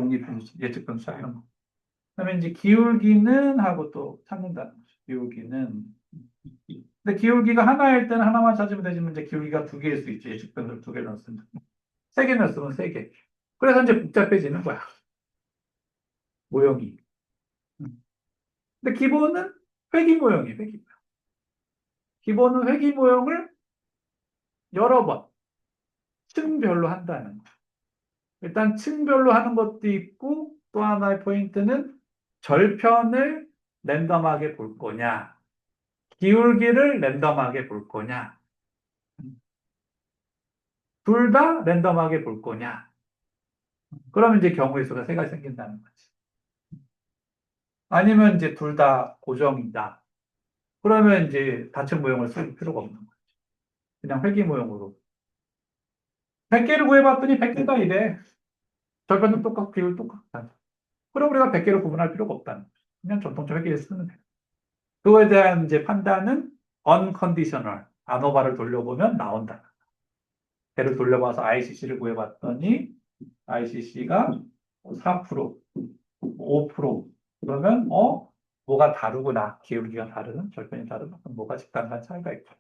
예측 변수 이런 거. 그다음에 이제 기울기는 하고 또 찾는다는 거죠. 기울기는. 근데 기울기가 하나일 때는 하나만 찾으면 되지만 이제 기울기가 두 개일 수 있지. 예측변수를 두 개를 넣으면. 세 개면 쓰면 세 개. 그래서 이제 복잡해지는 거야. 모형이. 음. 근데 기본은 회귀 모형이에요. 회귀 모형. 기본은 회귀 모형을 여러 번 층별로 한다는 거. 일단 층별로 하는 것도 있고 또 하나의 포인트는 절편을 랜덤하게 볼 거냐, 기울기를 랜덤하게 볼 거냐, 둘 다 랜덤하게 볼 거냐. 그러면 이제 경우의 수가 세 가지 생긴다는 거지. 아니면 이제 둘 다 고정이다. 그러면 이제 다층 모형을 쓸 필요가 없는 거지. 그냥 회귀 모형으로. 100개를 구해봤더니 100개가 이래. 절편도 똑같고 비율 똑같다. 그럼 우리가 100개로 구분할 필요가 없다는 거지. 그냥 전통적 회귀를 쓰면 돼. 그거에 대한 이제 판단은 unconditional. 아노바를 돌려보면 나온다. 걔를 돌려봐서 ICC를 구해봤더니 ICC가 4%, 5%. 그러면 뭐가 다르구나. 기울기가 다르든 절편이 다르든 뭐가 직관간 차이가 있고.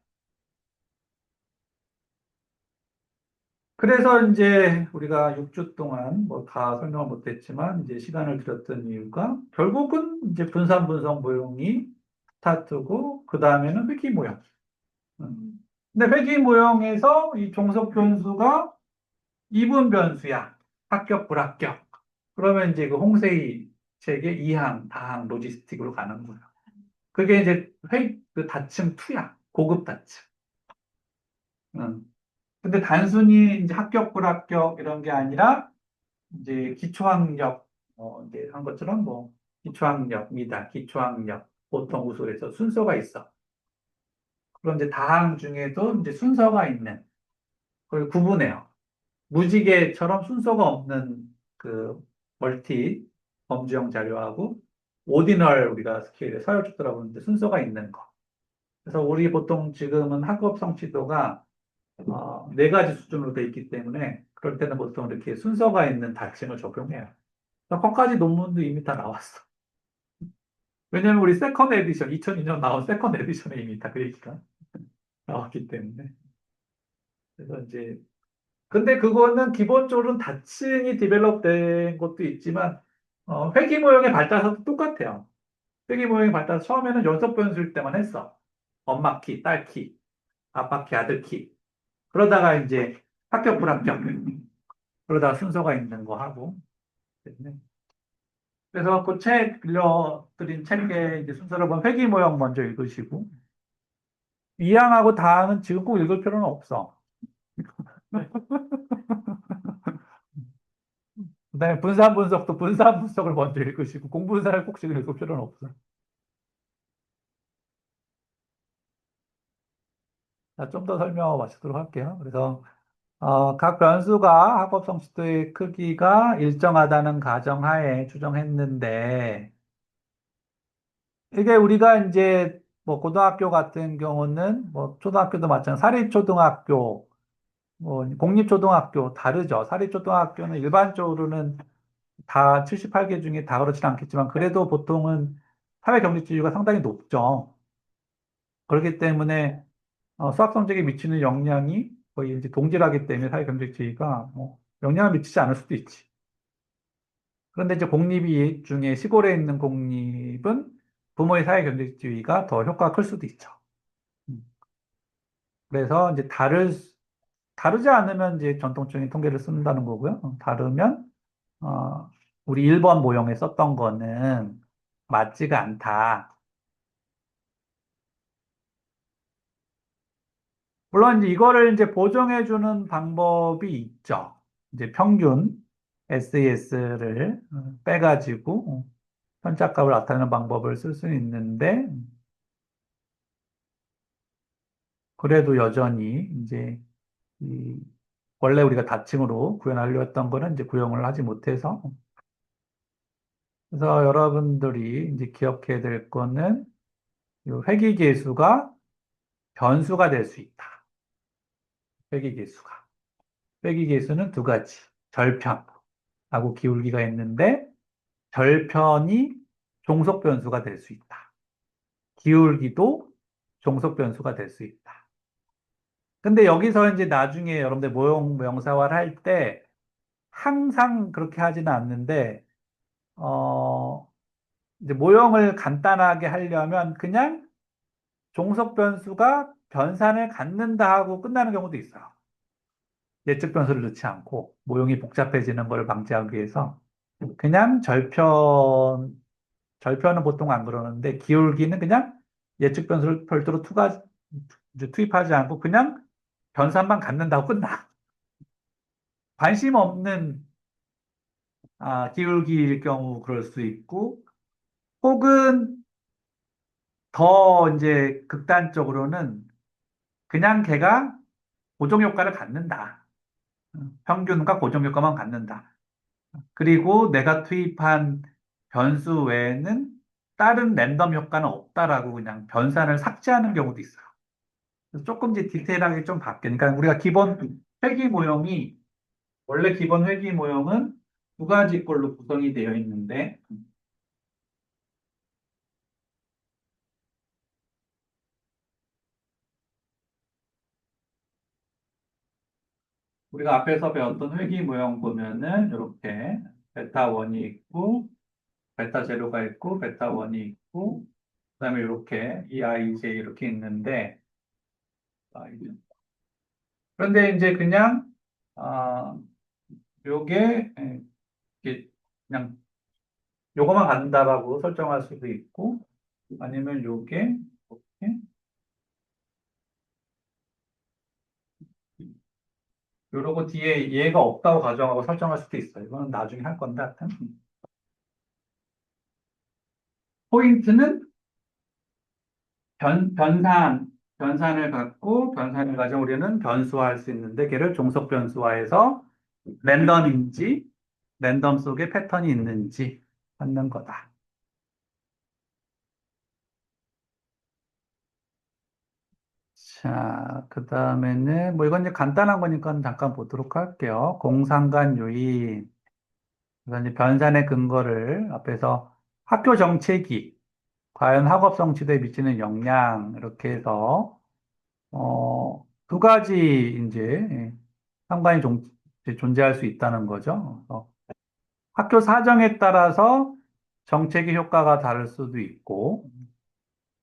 그래서 이제 우리가 6주 동안 뭐 다 설명을 못했지만 이제 시간을 들였던 이유가 결국은 이제 분산 분석 모형이 스타트고 그 다음에는 회귀 모형. 근데 회귀 모형에서 이 종속 변수가 이분 변수야. 합격, 불합격. 그러면 이제 그 홍세희 책의 이항, 다항, 로지스틱으로 가는 거야. 그게 이제 그 다층 2야. 고급 다층. 응. 근데 단순히 이제 합격, 불합격 이런 게 아니라 이제 기초학력, 이제 한 것처럼 뭐 기초학력, 미다, 기초학력, 보통 우수에서 순서가 있어. 그런 이제 다항 중에도 이제 순서가 있는 그걸 구분해요. 무지개처럼 순서가 없는 그 멀티 범주형 자료하고 오디널 우리가 스케일에 서열축도라고 하는데 순서가 있는 거. 그래서 우리 보통 지금은 학업 성취도가 네 가지 수준으로 돼 있기 때문에 그럴 때는 보통 이렇게 순서가 있는 다층을 적용해요. 거기까지 논문도 이미 다 나왔어. 왜냐면 우리 세컨드 에디션, 2002년 나온 세컨드 에디션에 이미 다 그 얘기가 나왔기 때문에. 그래서 이제 근데 그거는 기본적으로는 다층이 디벨롭된 것도 있지만 회귀 모형의 발달서도 똑같아요. 회귀 모형의 발달 처음에는 연속 변수일 때만 했어. 엄마 키, 딸 키, 아빠 키, 아들 키. 그러다가 이제 합격, 불합격. 그러다가 순서가 있는 거 하고. 그래서 그 책 빌려드린 책의 이제 순서를 보면 회귀 모형 먼저 읽으시고 이항하고 다항은 지금 꼭 읽을 필요는 없어. 그다음에 분산 분석도 분산 분석을 먼저 읽으시고 공분산을 꼭 지금 읽을 필요는 없어. 자, 좀 더 설명을 마치도록 할게요. 그래서 각 변수가 합법 성취도의 크기가 일정하다는 가정하에 추정했는데 이게 우리가 이제 뭐 고등학교 같은 경우는 뭐 초등학교도 마찬가지 사립초등학교 뭐 공립초등학교 다르죠. 사립초등학교는 일반적으로는 다 78개 중에 다 그렇지는 않겠지만 그래도 보통은 사회경제지수가 상당히 높죠. 그렇기 때문에 수학 성적에 미치는 영향이 거의 이제 동질하기 때문에 사회경제지수가 뭐 영향을 미치지 않을 수도 있지. 그런데 이제 공립이 중에 시골에 있는 공립은 부모의 사회경제지위가 더 효과가 클 수도 있죠. 음. 그래서 이제 다르지 않으면 이제 전통적인 통계를 쓴다는 거고요. 다르면 어, 우리 1번 모형에 썼던 거는 맞지가 않다. 물론 이제 이거를 이제 보정해주는 방법이 있죠. 이제 평균 SES를 빼가지고 편차값을 나타내는 방법을 쓸 수는 있는데 그래도 여전히 이제 이 원래 우리가 다층으로 구현하려 했던 거는 이제 구형을 하지 못해서 그래서 여러분들이 이제 기억해야 될 거는 이 회귀계수가 변수가 될 수 있다. 회귀계수가. 회귀계수는 두 가지. 절편하고 기울기가 있는데 절편이 종속 변수가 될 수 있다. 기울기도 종속 변수가 될 수 있다. 근데 여기서 이제 나중에 여러분들 모형 명사화를 할 때 항상 그렇게 하지는 않는데, 이제 모형을 간단하게 하려면 그냥 종속 변수가 변산을 갖는다 하고 끝나는 경우도 있어요. 예측 변수를 넣지 않고 모형이 복잡해지는 것을 방지하기 위해서 그냥 절편은 보통 안 그러는데 기울기는 그냥 예측 변수를 별도로 투입하지 않고 그냥 변산만 갖는다고 끝나. 관심 없는 기울기일 경우 그럴 수 있고, 혹은 더 이제 극단적으로는 그냥 걔가 고정 효과를 갖는다. 평균과 고정 효과만 갖는다. 그리고 내가 투입한 변수 외에는 다른 랜덤 효과는 없다라고 그냥 변산을 삭제하는 경우도 있어요. 그래서 조금 이제 디테일하게 좀 바뀌어. 그러니까 우리가 기본 회귀 모형이, 원래 기본 회귀 모형은 두 가지 꼴로 구성이 되어 있는데, 우리가 앞에서 배웠던 회귀 모형 보면은 이렇게 베타 1이 있고, 베타 제로가 있고, 베타 1이 있고, 그다음에 이렇게 EIJ 이렇게 있는데, 그런데 이제 그냥 요게 이렇게 그냥 요거만 간다라고 설정할 수도 있고, 아니면 요게 이렇게 요러고 뒤에 얘가 없다고 가정하고 설정할 수도 있어요. 이거는 나중에 할 건데 하여튼 포인트는 변산을 갖고 변산을 가지고 우리는 변수화할 수 있는데 걔를 종속 변수화해서 랜덤인지 랜덤 속에 패턴이 있는지 찾는 거다. 자, 그 다음에는 뭐 이건 이제 간단한 거니까 잠깐 보도록 할게요. 공상간 유인. 그래서 이제 변산의 근거를 앞에서 학교 정책이 과연 학업 성취도에 미치는 영향 이렇게 해서 두 가지 이제 상관이 이제 존재할 수 있다는 거죠. 그래서 학교 사정에 따라서 정책의 효과가 다를 수도 있고,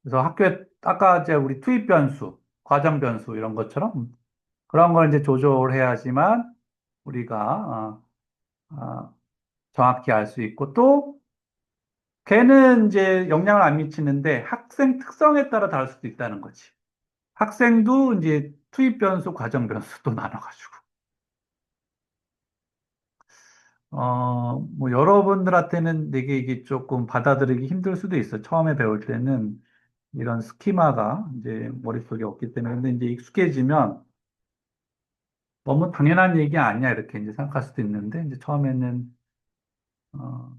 그래서 학교에 아까 이제 우리 투입 변수, 과정 변수 이런 것처럼 그런 걸 이제 조절해야지만 우리가 정확히 알 수 있고 또 걔는 이제 영향을 안 미치는데 학생 특성에 따라 다를 수도 있다는 거지. 학생도 이제 투입 변수, 과정 변수 또 나눠가지고. 뭐 여러분들한테는 되게 이게 조금 받아들이기 힘들 수도 있어. 처음에 배울 때는 이런 스키마가 이제 머릿속에 없기 때문에. 근데 이제 익숙해지면 너무 당연한 얘기 아니야. 이렇게 이제 생각할 수도 있는데, 이제 처음에는, 어,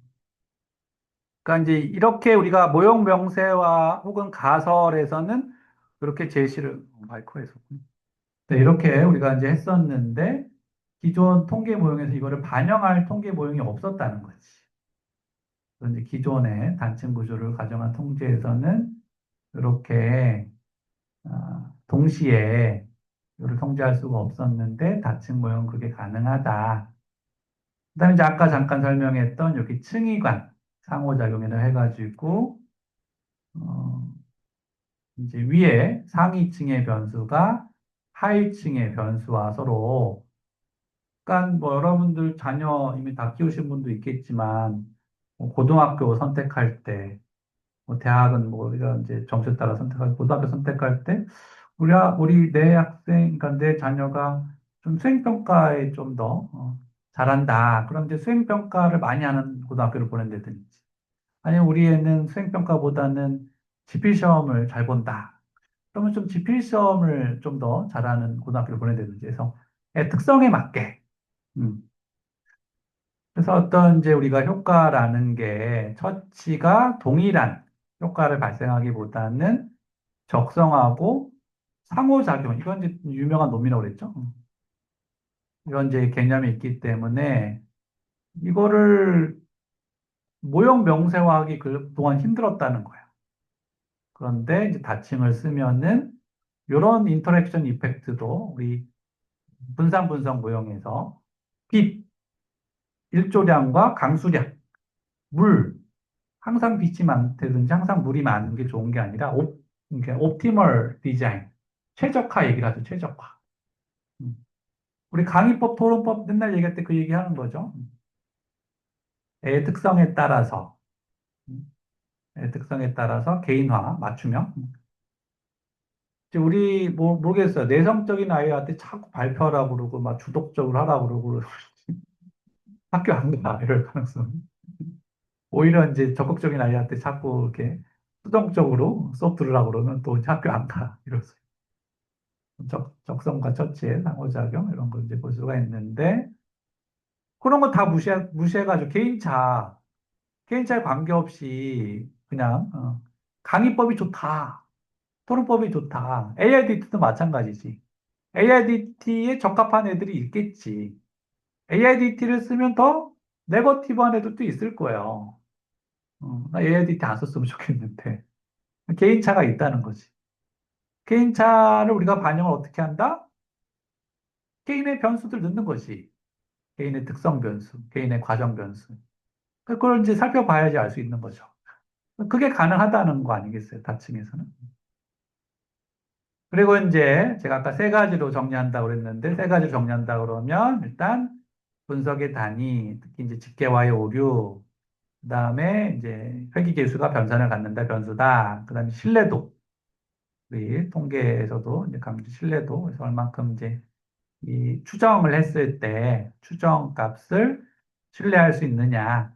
그러니까 이제 이렇게 우리가 모형 명세와 혹은 가설에서는 이렇게 제시를, 마이크에서. 네, 이렇게 우리가 이제 했었는데, 기존 통계 모형에서 이거를 반영할 통계 모형이 없었다는 거지. 그래서 이제 기존의 단층 구조를 가정한 통계에서는 이렇게 동시에 이를 통제할 수가 없었는데 다층 모형 그게 가능하다. 그다음에 이제 아까 잠깐 설명했던 여기 층위관 상호작용이라 해가지고 어, 이제 위에 상위층의 변수가 하위층의 변수와 서로, 그러니까 뭐 여러분들 자녀 이미 다 키우신 분도 있겠지만 뭐 고등학교 선택할 때, 뭐 대학은 뭐 우리가 이제 점수에 따라 선택할 고등학교 선택할 때 우리 내 학생, 그러니까 내 자녀가 좀 수행평가에 좀 더 잘한다. 그럼 이제 수행평가를 많이 하는 고등학교를 보낸다든지. 아니면 우리 애는 수행평가보다는 지필시험을 잘 본다. 그러면 좀 지필시험을 좀 더 잘하는 고등학교를 보낸다든지 해서 애 특성에 맞게. 음. 그래서 어떤 이제 우리가 효과라는 게 처치가 동일한 효과를 발생하기보다는 적성하고 상호작용, 이건 이제 유명한 논리라고 그랬죠. 이런 이제 개념이 있기 때문에 이거를 모형 명세화하기 그동안 힘들었다는 거예요. 그런데 이제 다층을 쓰면은 이런 인터랙션 이펙트도 우리 분산 분석 모형에서 빛, 일조량과 강수량, 물, 항상 빛이 많다든지 항상 물이 많은 게 좋은 게 아니라 그러니까 옵티멀 디자인, 최적화 얘기를 하죠, 최적화. 음. 우리 강의법, 토론법 맨날 얘기할 때 그 얘기하는 거죠. 애의 특성에 따라서, 음, 애의 특성에 따라서 개인화, 맞춤형. 이제 우리 뭐 모르겠어요. 내성적인 아이한테 자꾸 발표하라고 그러고 막 주도적으로 하라고 그러고 학교 안 가, 이럴 가능성. 오히려 이제 적극적인 아이한테 자꾸 이렇게 수동적으로 수업 들으라고 그러면 또 학교 안 가, 이럴 수. 적성과 처치의 상호작용 이런 걸 이제 볼 수가 있는데 그런 거 다 무시해가지고 개인차에 관계없이 그냥 강의법이 좋다, 토론법이 좋다. AIDT도 마찬가지지. AIDT에 적합한 애들이 있겠지. AIDT를 쓰면 더 네거티브한 애들도 있을 거예요. 나 AIDT 안 썼으면 좋겠는데. 개인차가 있다는 거지. 개인차를 우리가 반영을 어떻게 한다? 개인의 변수들 넣는 거지. 개인의 특성 변수, 개인의 과정 변수. 그걸 이제 살펴봐야지 알 수 있는 거죠. 그게 가능하다는 거 아니겠어요? 다층에서는. 그리고 이제 제가 아까 세 가지로 정리한다고 그랬는데, 세 가지로 정리한다 그러면 일단 분석의 단위, 특히 이제 집계와의 오류, 그다음에 이제 회귀계수가 변산을 갖는다, 변수다. 그다음에 신뢰도. 우리 통계에서도 이제 강조 신뢰도. 그래서 얼만큼 이제 이 추정을 했을 때 추정 값을 신뢰할 수 있느냐.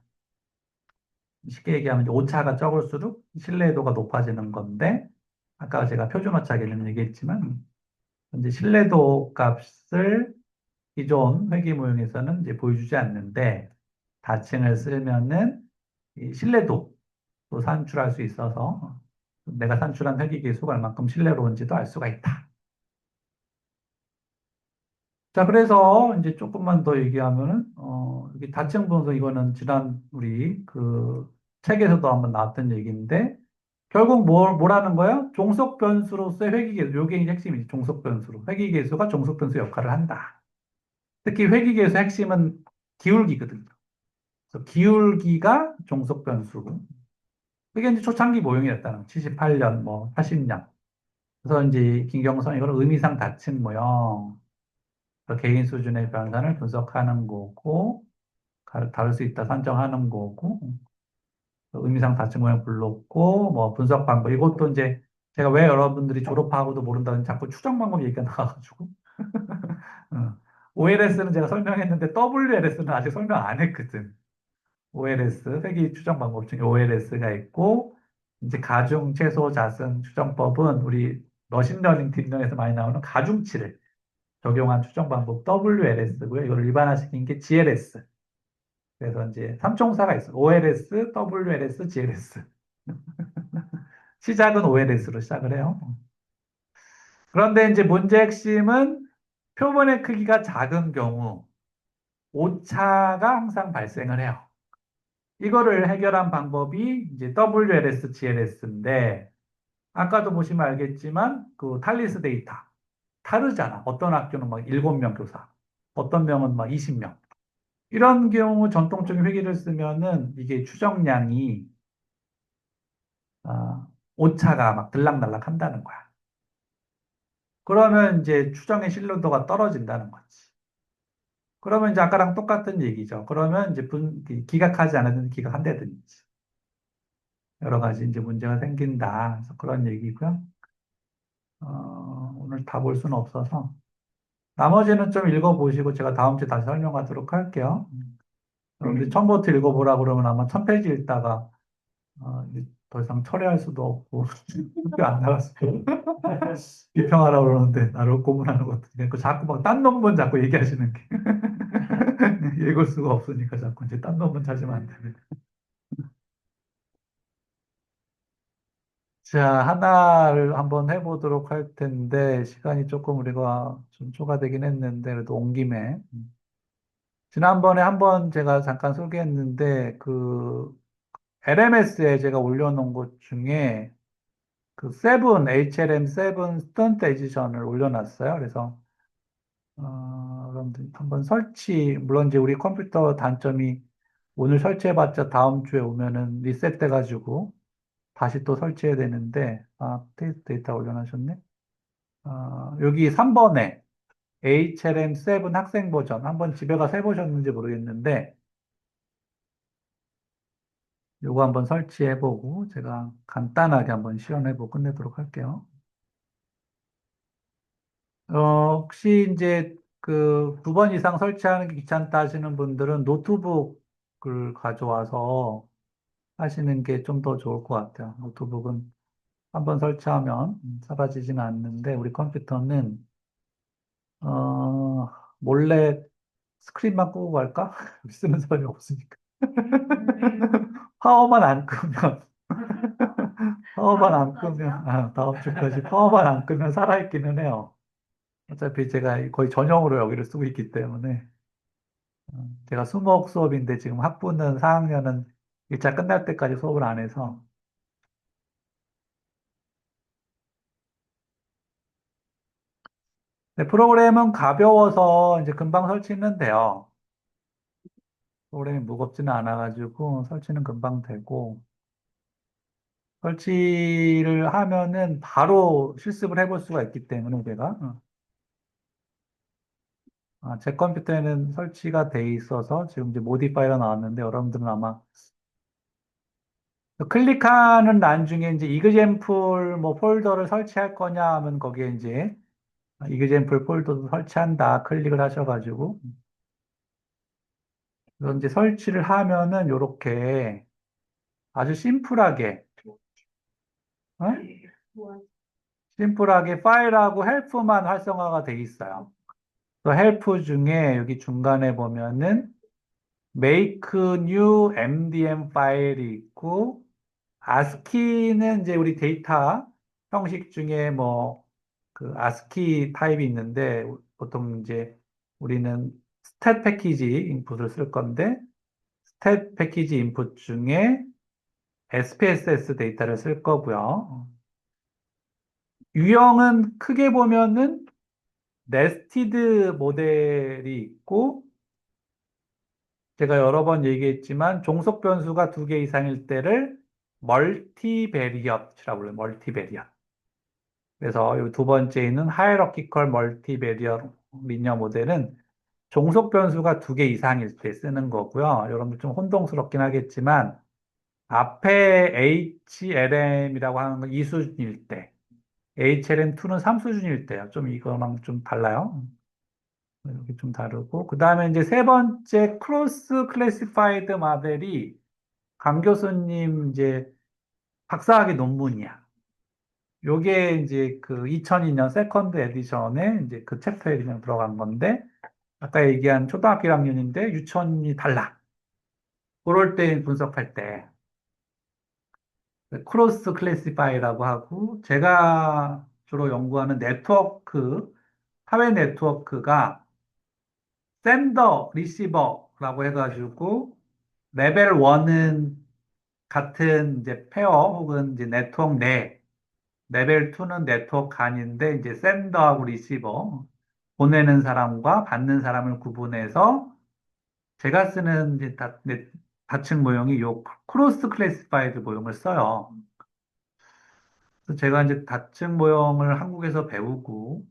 쉽게 얘기하면 이제 오차가 적을수록 신뢰도가 높아지는 건데, 아까 제가 표준 오차 개념 얘기했지만, 이제 신뢰도 값을 기존 회계 모형에서는 이제 보여주지 않는데, 다층을 쓰면은 이 신뢰도도 산출할 수 있어서 내가 산출한 회계 계수가 얼만큼 신뢰로운지도 알 수가 있다. 자, 그래서 이제 조금만 더 얘기하면은, 여기 다층 분석 이거는 지난 우리 그 책에서도 한번 나왔던 얘기인데, 결국 뭐라는 거야? 종속 변수로서의 회귀계수. 요게 이제 핵심이지. 종속 변수로. 회귀계수가 종속 변수 역할을 한다. 특히 회귀계수 핵심은 기울기거든요. 그래서 기울기가 종속 변수고. 그게 이제 초창기 모형이었다는 거. 78년, 뭐, 80년. 그래서 이제 김경선 이거는 의미상 다층 모형. 그래서 개인 수준의 변산을 분석하는 거고, 다를 수 있다 산정하는 거고, 의미상 다층 모양 불렀고, 뭐 분석 방법. 이것도 이제 제가 왜 여러분들이 졸업하고도 모른다는 자꾸 추정 방법 얘기가 나와가지고. OLS는 제가 설명했는데 WLS는 아직 설명 안 했거든. OLS, 회귀 추정 방법 중에 OLS가 있고, 이제 가중, 최소, 자승 추정법은 우리 머신러닝 딥러닝에서 많이 나오는 가중치를 적용한 추정 방법 WLS고요. 이걸 일반화시킨 게 GLS. 그래서 이제 삼총사가 있어요. OLS, WLS, GLS. 시작은 OLS로 시작을 해요. 그런데 이제 문제 핵심은 표본의 크기가 작은 경우 오차가 항상 발생을 해요. 이거를 해결한 방법이 이제 WLS, GLS인데 아까도 보시면 알겠지만 그 탈리스 데이터 다르잖아. 어떤 학교는 막 7명 교사, 어떤 명은 막 20명. 이런 경우 전통적인 회계를 쓰면은 이게 추정량이 오차가 막 들락날락 한다는 거야. 그러면 이제 추정의 신뢰도가 떨어진다는 거지. 그러면 이제 아까랑 똑같은 얘기죠. 그러면 이제 기각하지 않았는데 기각한다든지 여러 가지 이제 문제가 생긴다. 그래서 그런 얘기고요. 오늘 다 볼 수는 없어서 나머지는 좀 읽어보시고 제가 다음 주에 다시 설명하도록 할게요. 여러분들 처음부터 읽어보라 그러면 아마 1000페이지 읽다가 이제 더 이상 철회할 수도 없고 학교 안 나갔을 때 비평하라고 그러는데 나를 고문하는 것도 있고 자꾸 막 딴 논문 자꾸 얘기하시는 게 읽을 수가 없으니까 자꾸 이제 딴 논문 찾으면 안 되는. 자, 하나를 한번 해보도록 할 텐데 시간이 조금 우리가 좀 초과되긴 했는데 그래도 온 김에 지난번에 한번 제가 잠깐 소개했는데 그 LMS에 제가 올려놓은 것 중에 그 세븐, HLM7 스턴트 에디션을 올려놨어요. 그래서, 여러분들 한번 물론 이제 우리 컴퓨터 단점이 오늘 설치해봤자 다음 주에 오면은 리셋돼가지고 다시 또 설치해야 되는데, 테스트 데이터 올려놓으셨네. 여기 3번에 HLM7 학생 버전 한번 집에 가서 해보셨는지 모르겠는데, 요거 한번 설치해보고 제가 간단하게 한번 시연해보고 끝내도록 할게요. 혹시 이제 그 2번 이상 설치하는 게 귀찮다 하시는 분들은 노트북을 가져와서 하시는 게 좀 더 좋을 것 같아요. 노트북은 한번 설치하면 사라지지는 않는데 우리 컴퓨터는 어, 몰래 스크린만 끄고 갈까? 쓰는 사람이 없으니까. 파워만 안 끄면 파워만 안 끄면 다음 주까지 파워만 안 끄면 살아있기는 해요. 어차피 제가 거의 전용으로 여기를 쓰고 있기 때문에 제가 수목 수업인데 지금 학부는 4학년은 1차 끝날 때까지 수업을 안 해서 네, 프로그램은 가벼워서 이제 금방 설치는 돼요. 프로그램이 무겁지는 않아가지고 설치는 금방 되고 설치를 하면은 바로 실습을 해볼 수가 있기 때문에 제가 제 컴퓨터에는 설치가 돼 있어서 지금 이제 모디파이가 나왔는데 여러분들은 아마 클릭하는 란 중에 이제 이그젠플 뭐 폴더를 설치할 거냐 하면 거기에 이제 이그젠플 폴더도 설치한다 클릭을 하셔가지고 그래서 이제 설치를 하면은 이렇게 아주 심플하게 어? 심플하게 파일하고 헬프만 활성화가 돼 있어요. 또 헬프 중에 여기 중간에 보면은 make new MDM 파일이 있고 ASCII는 이제 우리 데이터 형식 중에 뭐 그 ASCII 타입이 있는데 보통 이제 우리는 스탯 패키지 인풋을 쓸 건데 스탯 패키지 인풋 중에 SPSS 데이터를 쓸 거고요. 유형은 크게 보면은 네스티드 모델이 있고 제가 여러 번 얘기했지만 종속 변수가 2개 이상일 때를 멀티베리엇이라고 불러요. 멀티베리엇. 그래서 이 두 번째 있는 하이라키컬 멀티베리엇 리니어 모델은 종속 변수가 2개 이상일 때 쓰는 거고요. 여러분들 좀 혼동스럽긴 하겠지만 앞에 HLM이라고 하는 건 2수준일 때, HLM2는 3수준일 때요. 좀 이거랑 좀 달라요. 이렇게 좀 다르고 그 다음에 이제 세 번째 크로스 클래시파이드 모델이 강 교수님 이제 박사학위 논문이야. 요게 이제 그 2002년 세컨드 에디션에 이제 그 챕터에 그냥 들어간 건데 아까 얘기한 초등학교 1학년인데 유치원이 달라. 그럴 때 분석할 때 크로스 클래시파이라고 하고 제가 주로 연구하는 네트워크 사회 네트워크가 샌더 리시버라고 해가지고 레벨 1은 같은 이제 페어 혹은 이제 네트워크 내 레벨 2는 네트워크 간인데 이제 샌더하고 리시버 보내는 사람과 받는 사람을 구분해서 제가 쓰는 이제 다층 모형이 요 크로스 클래시파이드 모형을 써요. 그래서 제가 이제 다층 모형을 한국에서 배우고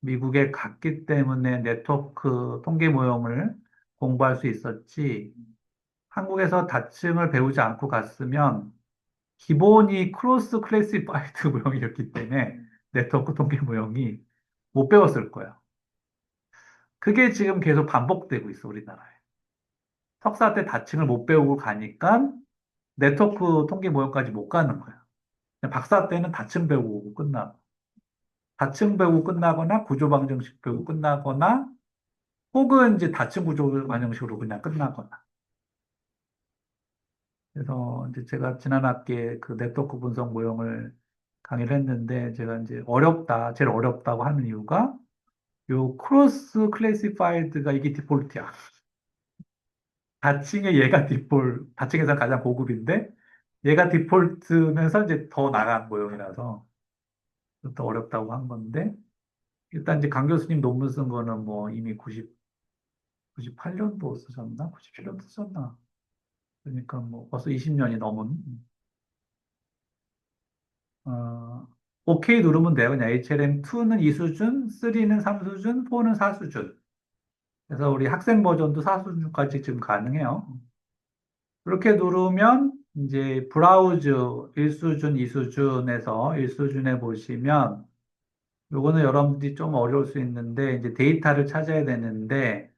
미국에 갔기 때문에 네트워크 통계 모형을 공부할 수 있었지. 한국에서 다층을 배우지 않고 갔으면 기본이 크로스 클래시파이드 모형이었기 때문에 네트워크 통계 모형이 못 배웠을 거예요. 그게 지금 계속 반복되고 있어, 우리나라에. 석사 때 다층을 못 배우고 가니까 네트워크 통계 모형까지 못 가는 거야. 박사 때는 다층 배우고 끝나고, 다층 배우고 끝나거나 구조방정식 배우고 끝나거나 혹은 이제 다층 구조방정식으로 그냥 끝나거나. 그래서 이제 제가 지난 학기에 그 네트워크 분석 모형을 강의를 했는데 제가 이제 제일 어렵다고 하는 이유가 요 크로스 클래시파이드가 이게 디폴트야. 다층의 얘가 다층에서 가장 고급인데 얘가 디폴트면서 이제 더 나간 모형이라서 더 어렵다고 한 건데, 일단 이제 강 교수님 논문 쓴 거는 뭐 이미 98년도 쓰셨나? 97년도 쓰셨나? 그러니까 뭐 벌써 20년이 넘은, 어, OK 누르면 돼요. 그냥 HLM2는 2수준, 3는 3수준, 4는 4수준. 그래서 우리 학생 버전도 4수준까지 지금 가능해요. 그렇게 누르면 이제 브라우즈 1수준, 2수준에서 1수준에 보시면 요거는 여러분들이 좀 어려울 수 있는데 이제 데이터를 찾아야 되는데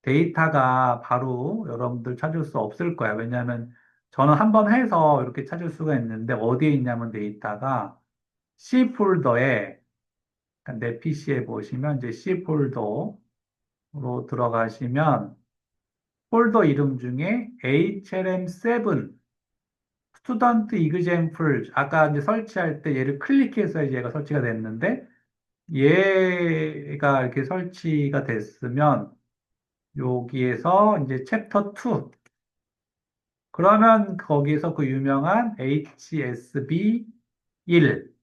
데이터가 바로 여러분들 찾을 수 없을 거야. 왜냐하면 저는 한번 해서 이렇게 찾을 수가 있는데 어디에 있냐면 데이터가 C 폴더에 그러니까 내 PC에 보시면 이제 C 폴더로 들어가시면 폴더 이름 중에 HLM7 스튜던트 이그젬플 아까 이제 설치할 때 얘를 클릭해서 이제 얘가 설치가 됐는데 얘가 이렇게 설치가 됐으면 여기에서 이제 챕터 2 그러면 거기서 그 유명한 HSB 1,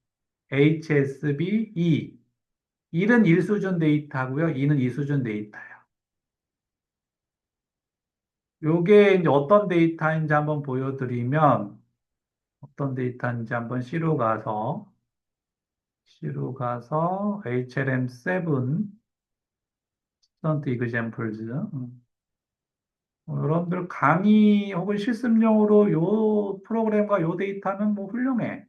HSB 2 1은 1수준 데이터고요. 2는 2수준 데이터예요. 요게 이제 어떤 데이터인지 한번 보여드리면 어떤 데이터인지 한번 C로 가서 HLM7 스턴트 이그젬플즈 여러분들 강의 혹은 실습용으로 요 프로그램과 요 데이터는 뭐 훌륭해.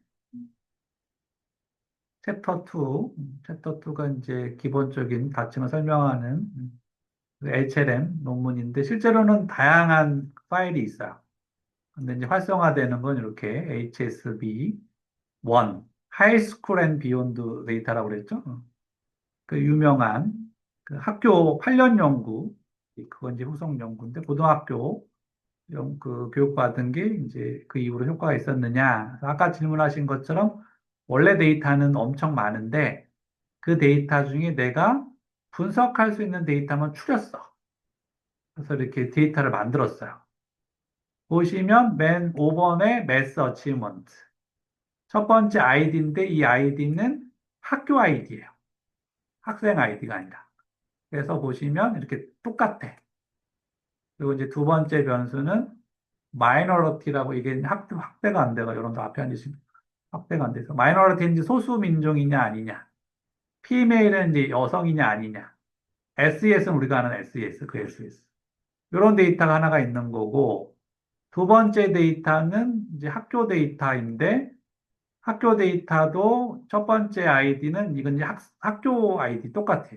챕터 2가 이제 기본적인 다층을 설명하는 HLM 논문인데 실제로는 다양한 파일이 있어요. 근데 이제 활성화되는 건 이렇게 HSB 1, 하이스쿨 앤 비욘드 데이터라고 그랬죠. 그 유명한 그 학교 8년 연구, 그건 이제 후속 연구인데 고등학교 그 교육받은 게 이제 그 이후로 효과가 있었느냐. 아까 질문하신 것처럼 원래 데이터는 엄청 많은데 그 데이터 중에 내가 분석할 수 있는 데이터만 추렸어. 그래서 이렇게 데이터를 만들었어요. 보시면 맨 5번에 매스 어치먼트. 첫 번째 아이디인데 이 아이디는 학교 아이디예요. 학생 아이디가 아니라. 그래서 보시면 이렇게 똑같아. 그리고 이제 두 번째 변수는 마이너리티라고 이게 확대가 안 돼가 여러분들 앞에 앉으시면 확대가 안 돼서 마이너리티인지 소수 민족이냐 아니냐. 피메일은 이제 여성이냐 아니냐. SES는 우리가 아는 SES, 그 SES. 이런 데이터가 하나가 있는 거고, 두 번째 데이터는 이제 학교 데이터인데, 학교 데이터도 첫 번째 아이디는 이건 이제 학교 아이디 똑같아.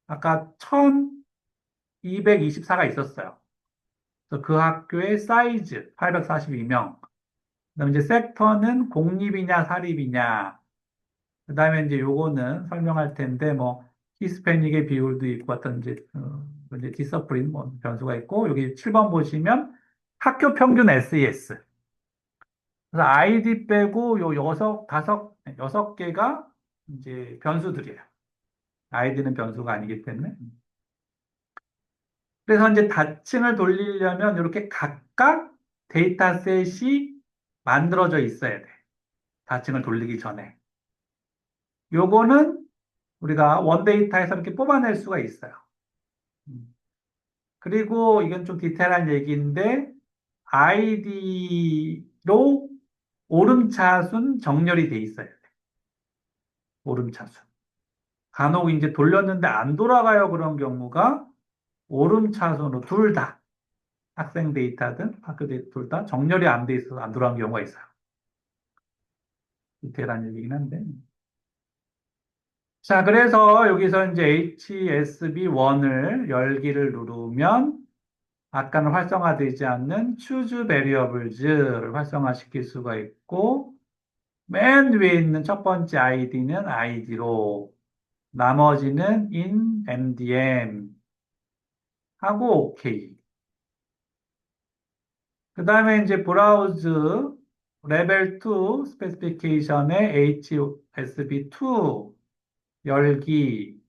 아까 1224가 있었어요. 그래서 그 학교의 사이즈 842명. 그다음에 이제 섹터는 공립이냐 사립이냐. 그다음에 이제 요거는 설명할 텐데 뭐 히스패닉의 비율도 있고 어떤 이제 디서플린 뭐 변수가 있고 여기 7번 보시면 학교 평균 SES. 그래서 아이디 빼고 요 여섯 개가 이제 변수들이에요. 아이디는 변수가 아니기 때문에. 그래서 이제 다층을 돌리려면 이렇게 각각 데이터셋이 만들어져 있어야 돼. 다층을 돌리기 전에. 요거는 우리가 원데이터에서 이렇게 뽑아낼 수가 있어요. 음. 그리고 이건 좀 디테일한 얘기인데 아이디로 오름차순 정렬이 돼 있어야 돼. 오름차순. 간혹 이제 돌렸는데 안 돌아가요 그런 경우가 오름차순으로 둘 다 학생 데이터든 학교 데이터 둘 다 정렬이 안 돼 있어서 안 돌아간 경우가 있어요. 디테일한 얘기긴 한데. 자, 그래서 여기서 이제 HSB1을 열기를 누르면 아까는 활성화되지 않는 choose variables를 활성화시킬 수가 있고 맨 위에 있는 첫 번째 아이디는 아이디로 나머지는 in MDM 하고 OK. 그 다음에 이제 브라우즈 레벨 2 스페시피케이션의 HSB2 열기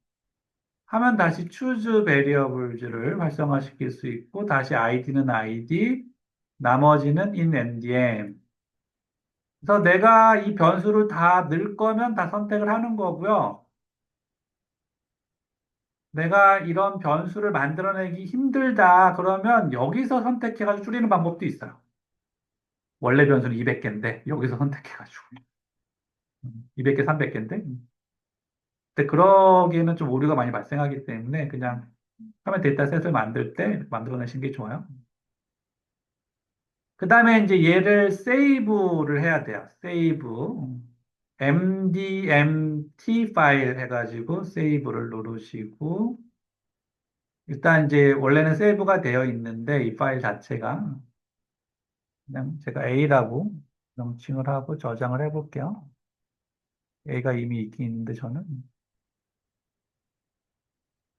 하면 다시 choose variables를 활성화시킬 수 있고 다시 id는 id 나머지는 in MDM 그래서 내가 이 변수를 다 넣을 거면 다 선택을 하는 거고요. 내가 이런 변수를 만들어내기 힘들다 그러면 여기서 선택해가지고 줄이는 방법도 있어요. 원래 변수는 200개인데 여기서 선택해가지고 200개, 300개인데. 근데 그러기에는 좀 오류가 많이 발생하기 때문에 그냥 화면 데이터셋을 만들 때 만들어내신 게 좋아요. 그 다음에 이제 얘를 세이브를 해야 돼요. 세이브. MDMT 파일 해가지고 세이브를 누르시고 일단 이제 원래는 세이브가 되어 있는데 이 파일 자체가 그냥 제가 A라고 명칭을 하고 저장을 해볼게요. A가 이미 있긴 있는데 저는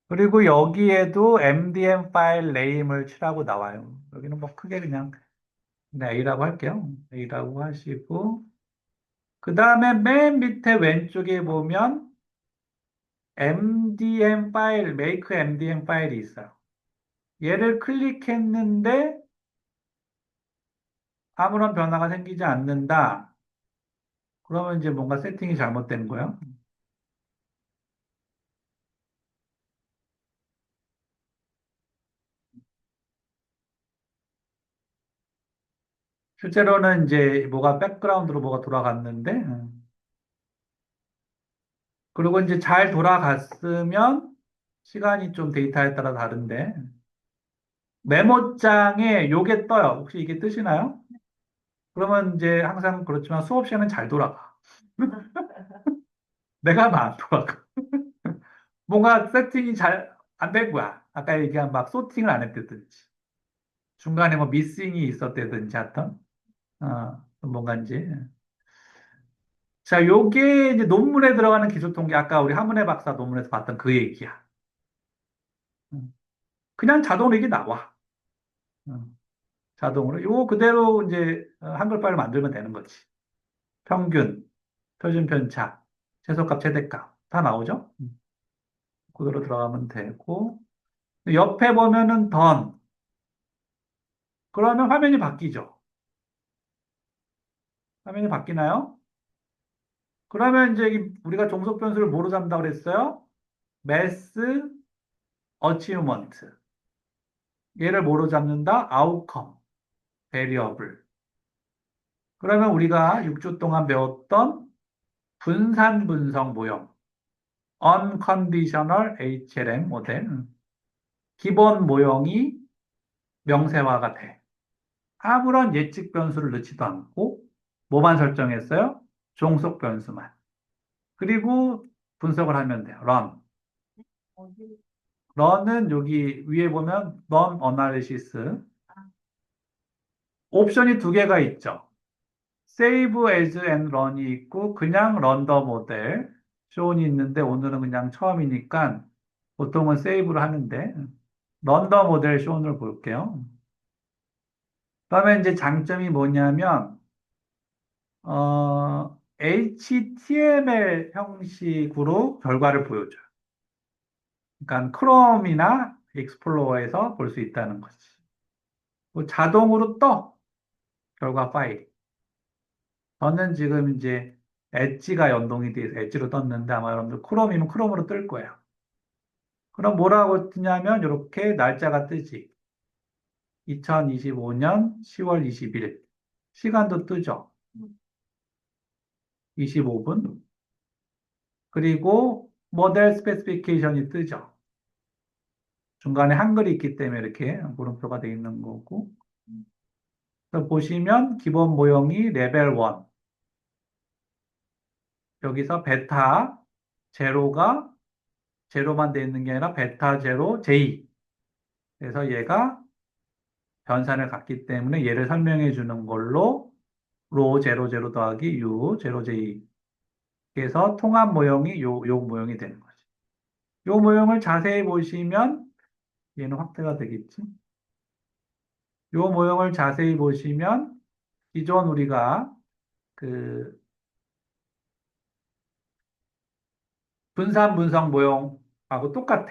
그리고 여기에도 MDM 파일 네임을 칠하고 나와요. 여기는 뭐 크게 그냥 A라고 할게요. A라고 하시고 그 다음에 맨 밑에 왼쪽에 보면 MDM 파일, make MDM 파일이 있어요. 얘를 클릭했는데 아무런 변화가 생기지 않는다. 그러면 이제 뭔가 세팅이 잘못된 거예요. 실제로는 이제 뭐가 백그라운드로 뭐가 돌아갔는데, 그리고 이제 잘 돌아갔으면 시간이 좀 데이터에 따라 다른데, 메모장에 요게 떠요. 혹시 이게 뜨시나요? 그러면 이제 항상 그렇지만 수업 시간은 잘 돌아가. 내가 하면 안 돌아가. 뭔가 세팅이 잘 안 된 거야. 아까 얘기한 막 소팅을 안 했다든지, 중간에 뭐 미싱이 있었다든지 하여튼, 뭔가 이제. 자, 요게 이제 논문에 들어가는 기술 통계, 아까 우리 한문혜 박사 논문에서 봤던 그 얘기야. 음. 그냥 자동으로 이게 나와. 자동으로. 요 그대로 이제 한글 파일을 만들면 되는 거지. 평균, 표준 편차, 최소값, 최대값 다 나오죠? 그대로 들어가면 되고. 옆에 보면은 던. 그러면 화면이 바뀌죠. 화면이 바뀌나요? 그러면 이제 우리가 종속 변수를 뭐로 잡는다고 그랬어요? 매스 어치우먼트. 얘를 뭐로 잡는다? 아웃컴, 베리어블. 그러면 우리가 6주 동안 배웠던 분산 분석 모형, Unconditional HLM 모델, 기본 모형이 명세화가 돼. 아무런 예측 변수를 넣지도 않고, 뭐만 설정했어요? 종속 변수만. 그리고 분석을 하면 돼요. run. 어디? run은 여기 위에 보면 run analysis. 옵션이 두 개가 있죠. save as and run이 있고, 그냥 run the model, shown이 있는데, 오늘은 그냥 처음이니까 보통은 save를 하는데, run the model shown을 볼게요. 그다음에 이제 장점이 뭐냐면, HTML 형식으로 결과를 보여줘요. 그러니까 크롬이나 익스플로러에서 볼 수 있다는 거지. 뭐 자동으로 떠, 결과 파일. 저는 지금 이제 엣지가 연동이 돼서 엣지로 떴는데 아마 여러분들 크롬이면 크롬으로 뜰 거예요. 그럼 뭐라고 뜨냐면 이렇게 날짜가 뜨지. 2025년 10월 20일. 시간도 뜨죠. 25분. 그리고 모델 스페시피케이션이 뜨죠. 중간에 한글이 있기 때문에 이렇게 물음표가 되어 있는 거고. 그래서 보시면 기본 모형이 레벨 1. 여기서 베타 제로가 제로만 되어 있는 게 아니라 베타 제로 J. 그래서 얘가 변산을 갖기 때문에 얘를 설명해 주는 걸로 로 제로 제로 더하기 U 제로 J. 그래서 통합 모형이 요 모형이 되는 거지. 요 모형을 자세히 보시면 얘는 확대가 되겠지. 요 모형을 자세히 보시면 기존 우리가 그 분산 분석 모형하고 똑같아.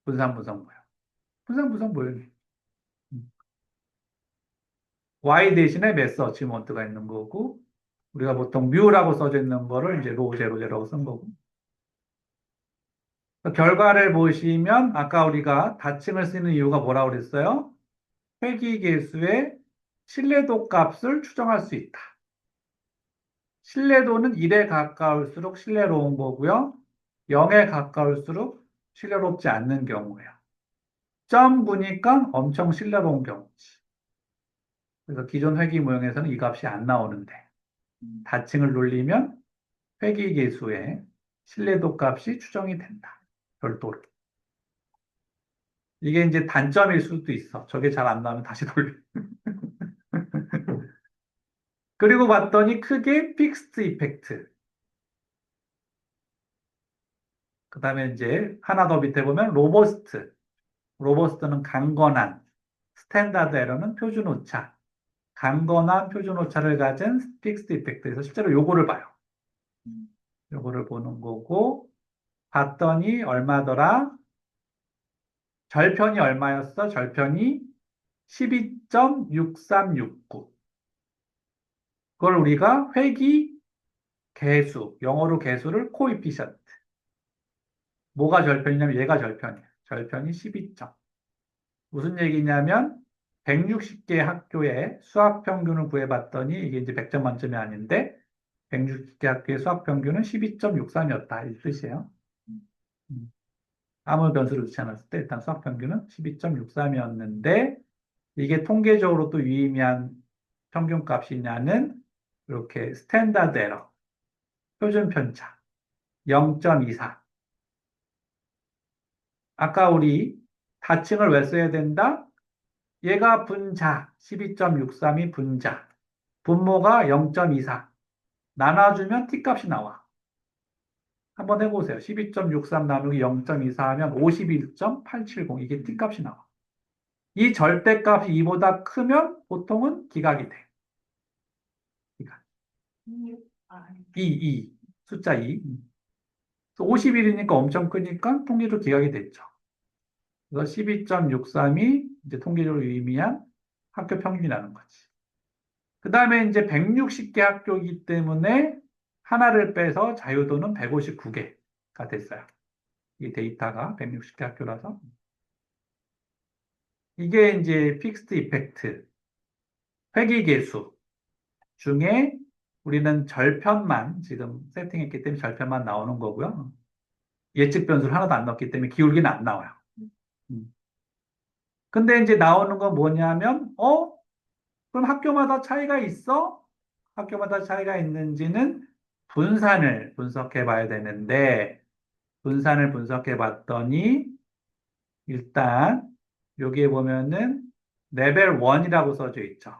분산 분석 모형. 분산 분석 모형이. 음. y 대신에 매스 어치먼트가 있는 거고, 우리가 보통 뮤라고 써져 있는 거를 이제 로 제로 제로라고 쓴 거고. 결과를 보시면 아까 우리가 다층을 쓰는 이유가 뭐라고 그랬어요? 회귀계수의 신뢰도 값을 추정할 수 있다. 신뢰도는 1에 가까울수록 신뢰로운 거고요. 0에 가까울수록 신뢰롭지 않는 경우예요. 0.9니까 엄청 신뢰로운 경우지. 그래서 기존 회귀 모형에서는 이 값이 안 나오는데 다층을 돌리면 회귀계수의 신뢰도 값이 추정이 된다. 별도로. 이게 이제 단점일 수도 있어. 저게 잘 안 나오면 다시 돌려. 그리고 봤더니 크게 픽스트 이펙트. 그 다음에 이제 하나 더 밑에 보면 로버스트. 로버스트는 강건한. 스탠다드 에러는 표준 오차. 강건한 표준 오차를 가진 픽스트 이펙트에서 실제로 요거를 봐요. 요거를 보는 거고, 봤더니 얼마더라? 절편이 얼마였어? 절편이 12.6369. 그걸 우리가 회귀 개수, 영어로 개수를 코이피션트. 뭐가 절편이냐면 얘가 절편이에요. 절편이 12점. 무슨 얘기냐면 160개 학교의 수학 평균을 구해봤더니 이게 이제 100점 만점이 아닌데 160개 학교의 수학 평균은 12.63이었다. 이 뜻이에요. 아무 변수를 넣지 않았을 때 일단 수학 평균은 12.63이었는데 이게 통계적으로 또 유의미한 평균값이냐는 이렇게 스탠다드 에러, 표준 편차 0.24. 아까 우리 다층을 왜 써야 된다? 얘가 분자, 12.63이 분자. 분모가 0.24. 나눠주면 t값이 나와. 한번 해보세요. 12.63 나누기 0.24 하면 51.870. 이게 t값이 나와. 이 절대값이 2보다 크면 보통은 기각이 돼. 기각. 2. 숫자 2. 51이니까 엄청 크니까 통계적으로 기각이 됐죠. 그래서 12.63이 이제 통계적으로 의미한 학교 평균이라는 거지. 그 다음에 이제 160개 학교이기 때문에 하나를 빼서 자유도는 159개가 됐어요. 이 데이터가 160개 학교라서. 이게 이제 픽스트 이펙트, 회귀계수 중에 우리는 절편만 지금 세팅했기 때문에 절편만 나오는 거고요. 예측 변수를 하나도 안 넣었기 때문에 기울기는 안 나와요. 근데 이제 나오는 건 뭐냐면, 그럼 학교마다 차이가 있어? 학교마다 차이가 있는지는 분산을 분석해 봐야 되는데, 분산을 분석해 봤더니, 일단, 여기에 보면은 레벨 1이라고 써져 있죠.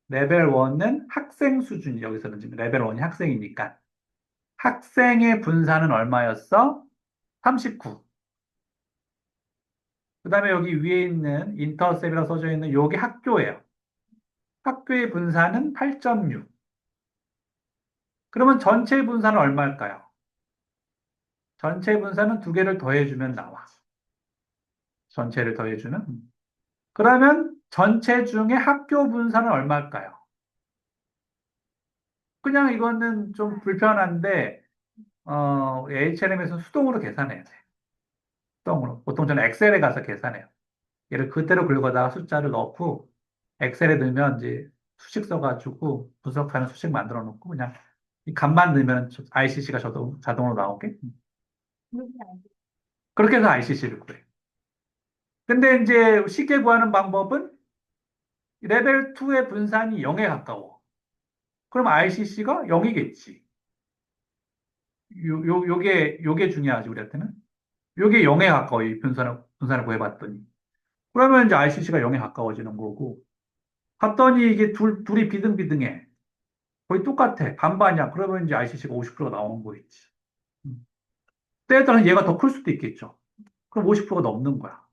레벨 1은 학생 수준이, 여기서는 지금 레벨 1이 학생이니까. 학생의 분산은 얼마였어? 39. 그 다음에 여기 위에 있는 인터셉이라고 써져 있는 여기 학교예요. 학교의 분산은 8.6. 그러면 전체 분산은 얼마일까요? 전체 분산은 두 개를 더해주면 나와. 전체를 더해주면. 그러면 전체 중에 학교 분산은 얼마일까요? 그냥 이거는 좀 불편한데, HLM에서 수동으로 계산해야 돼. 수동으로. 보통 저는 엑셀에 가서 계산해요. 얘를 그대로 긁어다가 숫자를 넣고, 엑셀에 넣으면 이제 수식 써가지고 분석하는 수식 만들어 놓고, 그냥 이 값만 넣으면 ICC가 자동으로 나오게. 그렇게 해서 ICC를 구해요. 근데 이제 쉽게 구하는 방법은 레벨 2의 분산이 0에 가까워. 그럼 ICC가 0이겠지. 요게 중요하지, 우리한테는. 요게 0에 가까워, 이 분산을 구해봤더니. 그러면 이제 ICC가 0에 가까워지는 거고. 봤더니 이게 둘이 비등비등해. 거의 똑같아. 반반이야. 그러면 이제 ICC가 50%가 나오는 거겠지. 때에 따라서 얘가 더 클 수도 있겠죠. 그럼 50%가 넘는 거야.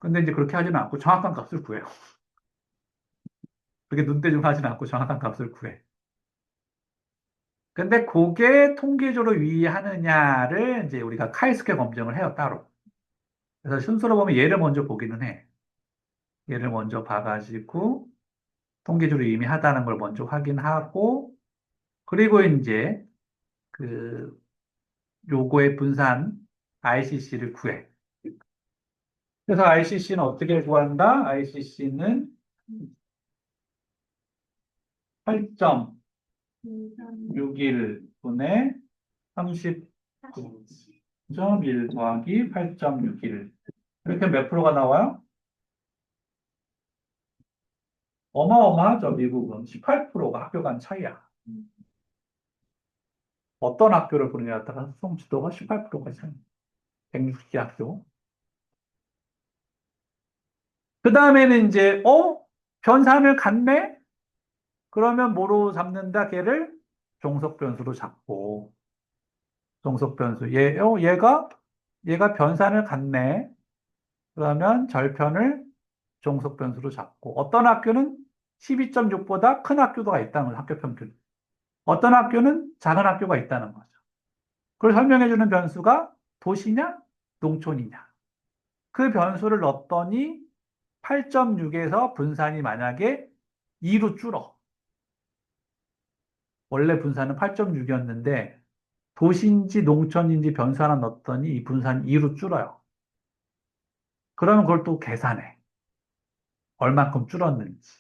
근데 이제 그렇게 하지는 않고 정확한 값을 구해요. 그렇게 눈대중 하지는 않고 정확한 값을 구해. 근데 그게 통계적으로 유의하느냐를 이제 우리가 카이스케 검증을 해요, 따로. 그래서 순서로 보면 얘를 먼저 보기는 해. 얘를 먼저 봐가지고, 통계적으로 유의미하다는 걸 먼저 확인하고, 그리고 이제 그 요거의 분산 ICC를 구해. 그래서 ICC는 어떻게 구한다? ICC는 8.61분의 39.1 더하기 8.61. 이렇게 몇 프로가 나와요? 어마어마하죠, 미국은. 18%가 학교 간 차이야. 어떤 학교를 보느냐에 따라서 성취도가 18%가 차이. 160개 학교. 그 다음에는 이제, 변산을 갖네? 그러면 뭐로 잡는다, 걔를? 종속 변수로 잡고. 종속 변수. 얘가 변산을 갖네. 그러면 절편을 종속 변수로 잡고. 어떤 학교는 12.6보다 큰 학교가 있다는 거죠, 학교 평균. 어떤 학교는 작은 학교가 있다는 거죠. 그걸 설명해주는 변수가 도시냐, 농촌이냐. 그 변수를 넣었더니 8.6에서 분산이 만약에 2로 줄어. 원래 분산은 8.6이었는데 도시인지 농촌인지 변수 하나 넣었더니 이 분산이 2로 줄어요. 그러면 그걸 또 계산해. 얼만큼 줄었는지.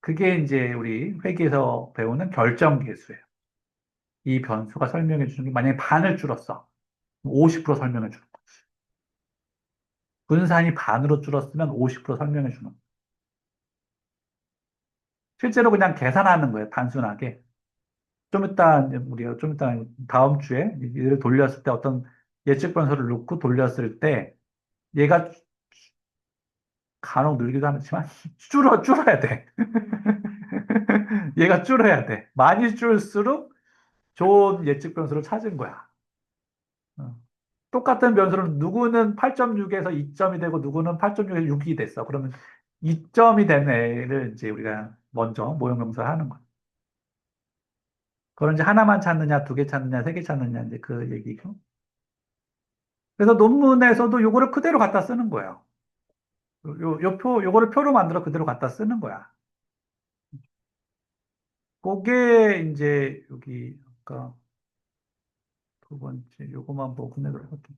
그게 이제 우리 회계에서 배우는 결정계수예요. 이 변수가 설명해 주는 게 만약에 반을 줄었어. 50% 설명해 주는 거지. 분산이 반으로 줄었으면 50% 설명해 주는 거예요. 실제로 그냥 계산하는 거예요. 단순하게. 우리가 좀 이따 다음 주에 얘를 돌렸을 때 어떤 예측 변수를 넣고 돌렸을 때 얘가 간혹 늘기도 하지만 줄어야 돼. 얘가 줄어야 돼. 많이 줄수록 좋은 예측 변수를 찾은 거야. 어. 똑같은 변수는 누구는 8.6에서 2점이 되고 누구는 8.6에서 6이 됐어. 그러면 2점이 된 애를 이제 우리가 먼저 모형명사 하는 거야. 그걸 이제 하나만 찾느냐, 두 개 찾느냐, 세 개 찾느냐, 이제 그 얘기고. 그래서 논문에서도 요거를 그대로 갖다 쓰는 거예요. 요거를 표로 만들어 그대로 갖다 쓰는 거야. 그게 이제 여기, 아까 두 번째, 요거만 보고 내도록 할게요.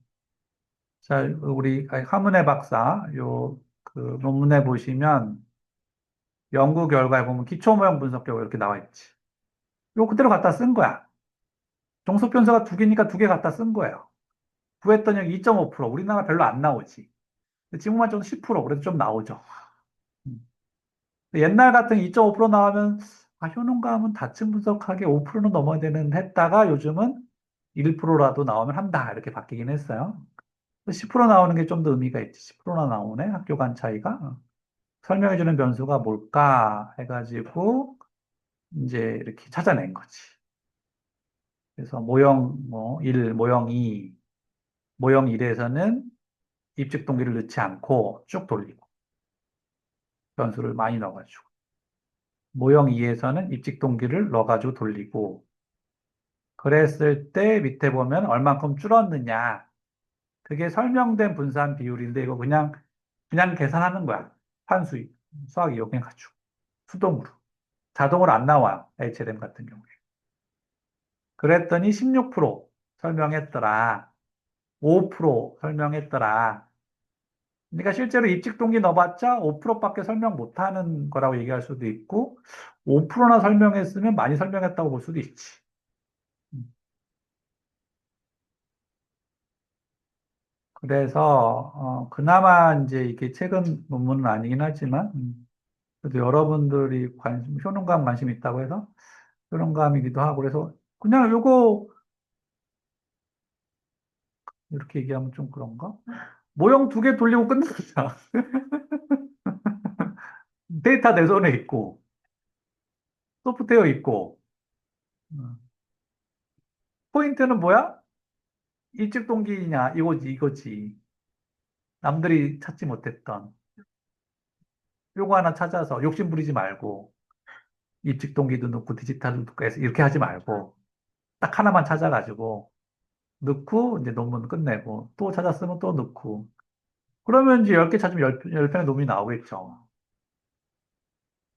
자, 우리 하문의 박사, 그 논문에 보시면 연구 결과에 보면 기초 모형 분석 결과 이렇게 나와 있지. 요거 그대로 갖다 쓴 거야. 종속 변수가 두 개니까 두 개 갖다 쓴 거예요. 구했더니 여기 2.5%. 우리나라 별로 안 나오지. 지금만 좀 10%, 그래도 좀 나오죠. 음. 옛날 같은 2.5% 나오면, 효능감은 다층 분석하게 5%는 넘어야 되는 했다가 요즘은 1%라도 나오면 한다. 이렇게 바뀌긴 했어요. 10% 나오는 게 좀 더 의미가 있지. 10%나 나오네. 학교 간 차이가. 설명해주는 변수가 뭘까 해가지고, 이제 이렇게 찾아낸 거지. 그래서 모형 1, 모형 2, 모형 1에서는 입직 동기를 넣지 않고 쭉 돌리고 변수를 많이 넣어가지고 모형 2에서는 입직 동기를 넣어가지고 돌리고 그랬을 때 밑에 보면 얼만큼 줄었느냐 그게 설명된 분산 비율인데 이거 그냥 계산하는 거야. 판수 수학 이용해 가지고 수동으로 자동으로 안 나와요. HLM 같은 경우에. 그랬더니 16% 설명했더라. 5% 설명했더라. 그러니까 실제로 입직 동기 넣어봤자 5%밖에 설명 못하는 거라고 얘기할 수도 있고 5%나 설명했으면 많이 설명했다고 볼 수도 있지. 음. 그래서 그나마 이제 이게 최근 논문은 아니긴 하지만 그래도 여러분들이 효능감 관심 있다고 해서 효능감이기도 하고 그래서 그냥 요거 이렇게 얘기하면 좀 그런가? 모형 두 개 돌리고 끝났다. 데이터 내 손에 있고 소프트웨어 있고 음. 포인트는 뭐야? 일찍 동기냐 이거지. 남들이 찾지 못했던 요거 하나 찾아서 욕심 부리지 말고 입직 동기도 넣고 디지털도 넣고 해서 이렇게 하지 말고 딱 하나만 찾아가지고 넣고 이제 논문 끝내고 또 찾았으면 또 넣고 그러면 이제 10개 찾으면 10편의 논문이 나오겠죠.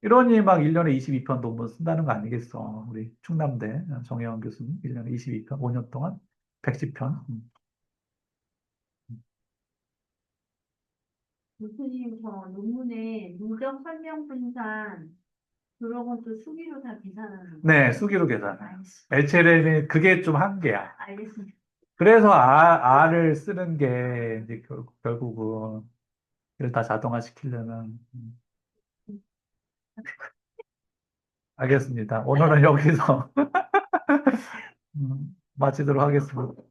이러니 막 1년에 22편 논문 쓴다는 거 아니겠어. 우리 충남대 정혜원 교수님 1년에 22편, 5년 동안 110편. 교수님 저 논문에 누적 설명 분산 그런 것도 수기로 다 계산하는 거예요? 네, 수기로 계산해. 알겠습니다. HLM이 그게 좀 한계야. 알겠습니다. 그래서 R을 쓰는 게 이제 결국은 이걸 다 자동화 시키려면 알겠습니다. 오늘은 여기서 마치도록 하겠습니다.